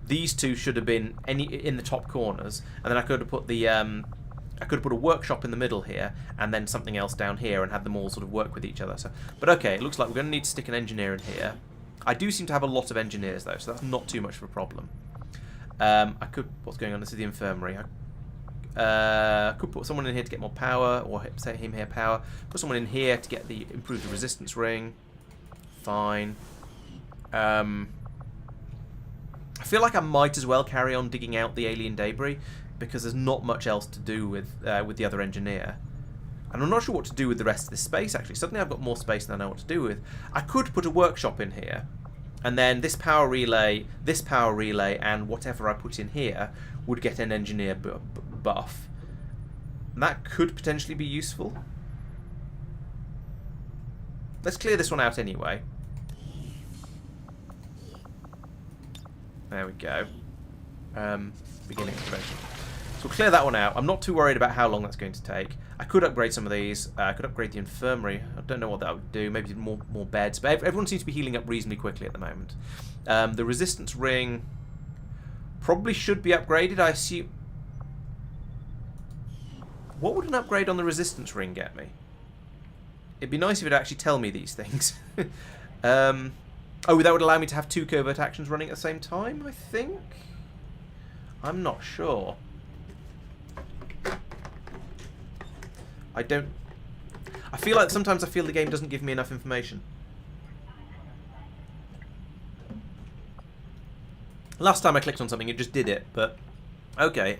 These two should have been in the top corners, and then I could have put the I could have put a workshop in the middle here, and then something else down here, and had them all sort of work with each other. So, but okay, it looks like we're going to need to stick an engineer in here. I do seem to have a lot of engineers though, so that's not too much of a problem. I could. What's going on? This is the infirmary. I could put someone in here to get more power, or say him here power. Put someone in here to get improve the resistance ring. Fine. I feel like I might as well carry on digging out the alien debris, because there's not much else to do with the other engineer. And I'm not sure what to do with the rest of this space, actually. Suddenly I've got more space than I know what to do with. I could put a workshop in here, and then this power relay, and whatever I put in here would get an engineer buff. And that could potentially be useful. Let's clear this one out anyway. There we go. Beginning activation. So we'll clear that one out. I'm not too worried about how long that's going to take. I could upgrade some of these. I could upgrade the infirmary. I don't know what that would do. Maybe more beds. But everyone seems to be healing up reasonably quickly at the moment. The resistance ring probably should be upgraded, I assume. What would an upgrade on the resistance ring get me? It'd be nice if it'd actually tell me these things. Oh, that would allow me to have 2 covert actions running at the same time, I think? I'm not sure. I feel like sometimes the game doesn't give me enough information. Last time I clicked on something, it just did it, but okay.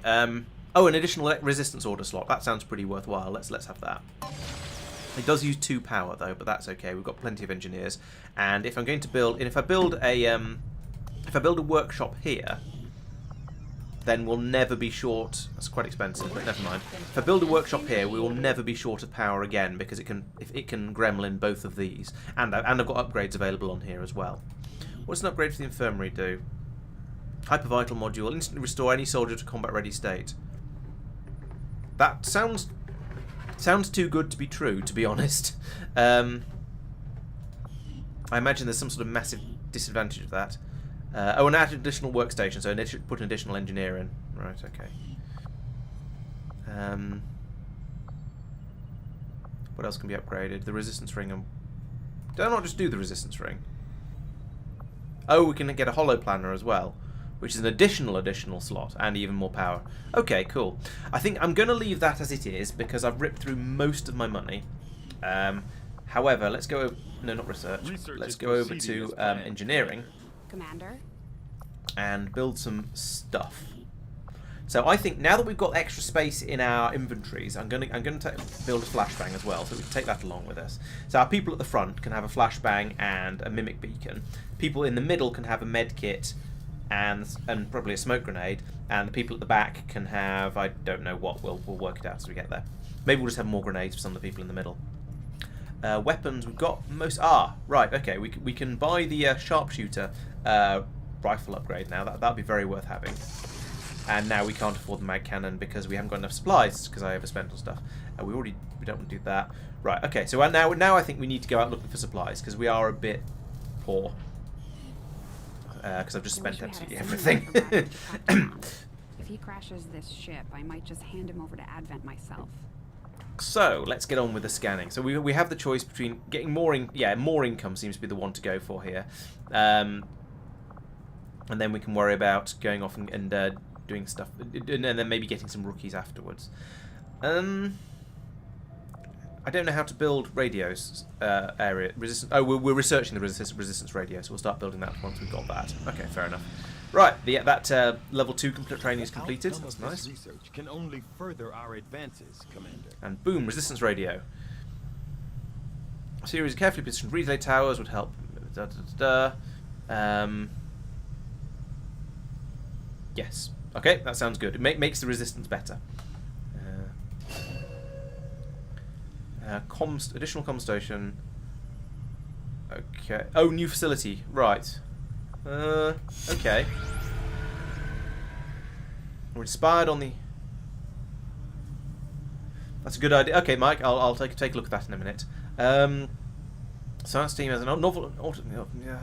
Oh, an additional resistance order slot. That sounds pretty worthwhile. Let's have that. It does use 2 power though, but that's okay. We've got plenty of engineers, and if I'm going to build, and if I build a workshop here, then we'll never be short. That's quite expensive, but never mind. If I build a workshop here, we will never be short of power again because it can gremlin both of these, and I've got upgrades available on here as well. What does an upgrade for the infirmary do? Hypervital module, instantly restore any soldier to combat ready state. That sounds too good to be true, to be honest. I imagine there's some sort of massive disadvantage of that. Oh, and add an additional workstation, so they should put an additional engineer in. Right, okay. What else can be upgraded? The resistance ring. Did I not just do the resistance ring? Oh, we can get a holo planner as well, which is an additional slot and even more power. Okay, cool. I think I'm going to leave that as it is because I've ripped through most of my money. However, let's go over... No, not research. Let's go over to engineering. Commander? And build some stuff. So I think now that we've got extra space in our inventories, I'm going to build a flashbang as well, so we can take that along with us. So our people at the front can have a flashbang and a mimic beacon. People in the middle can have a med kit and probably a smoke grenade, and the people at the back can have, I don't know what, we'll work it out as we get there. Maybe we'll just have more grenades for some of the people in the middle. Weapons, we've got most... right, okay, we can buy the sharpshooter rifle upgrade now. That'd be very worth having. And now we can't afford the mag cannon because we haven't got enough supplies because I overspent on stuff. We don't want to do that. Right, okay, so now I think we need to go out looking for supplies because we are a bit poor. Because I've just spent absolutely everything. If he crashes this ship, I might just hand him over to Advent myself. So let's get on with the scanning. So we have the choice between getting more income seems to be the one to go for here, and then we can worry about going off and doing stuff, and then maybe getting some rookies afterwards. I don't know how to build radios. Area resistance. Oh, we're researching the resistance radio, so we'll start building that once we've got that. Okay, fair enough. Right, that level 2 training is completed. That's nice. Research can only further our advances, Commander. And boom, resistance radio. A series of carefully positioned relay towers would help. Yes. Okay, that sounds good. It makes the resistance better. Additional comm station. Okay. Oh, new facility. Right. Okay. We're inspired on the... That's a good idea. Okay, Mike, I'll take a look at that in a minute. Science team has a novel...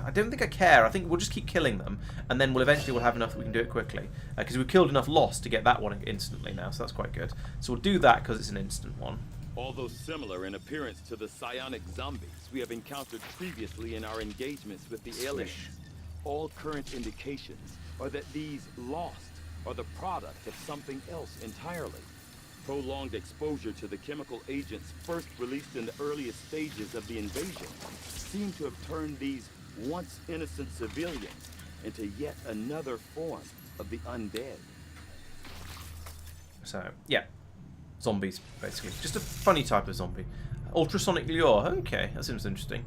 I don't think I care. I think we'll just keep killing them, and then we'll eventually have enough that we can do it quickly. Because we've killed enough Lost to get that one instantly now, so that's quite good. So we'll do that because it's an instant one. Although similar in appearance to the psionic zombies we have encountered previously in our engagements with the aliens, all current indications are that these Lost are the product of something else entirely. Prolonged exposure to the chemical agents first released in the earliest stages of the invasion seem to have turned these once innocent civilians into yet another form of the undead. So, yeah. Zombies, basically. Just a funny type of zombie. Ultrasonic lure. Okay, that seems interesting.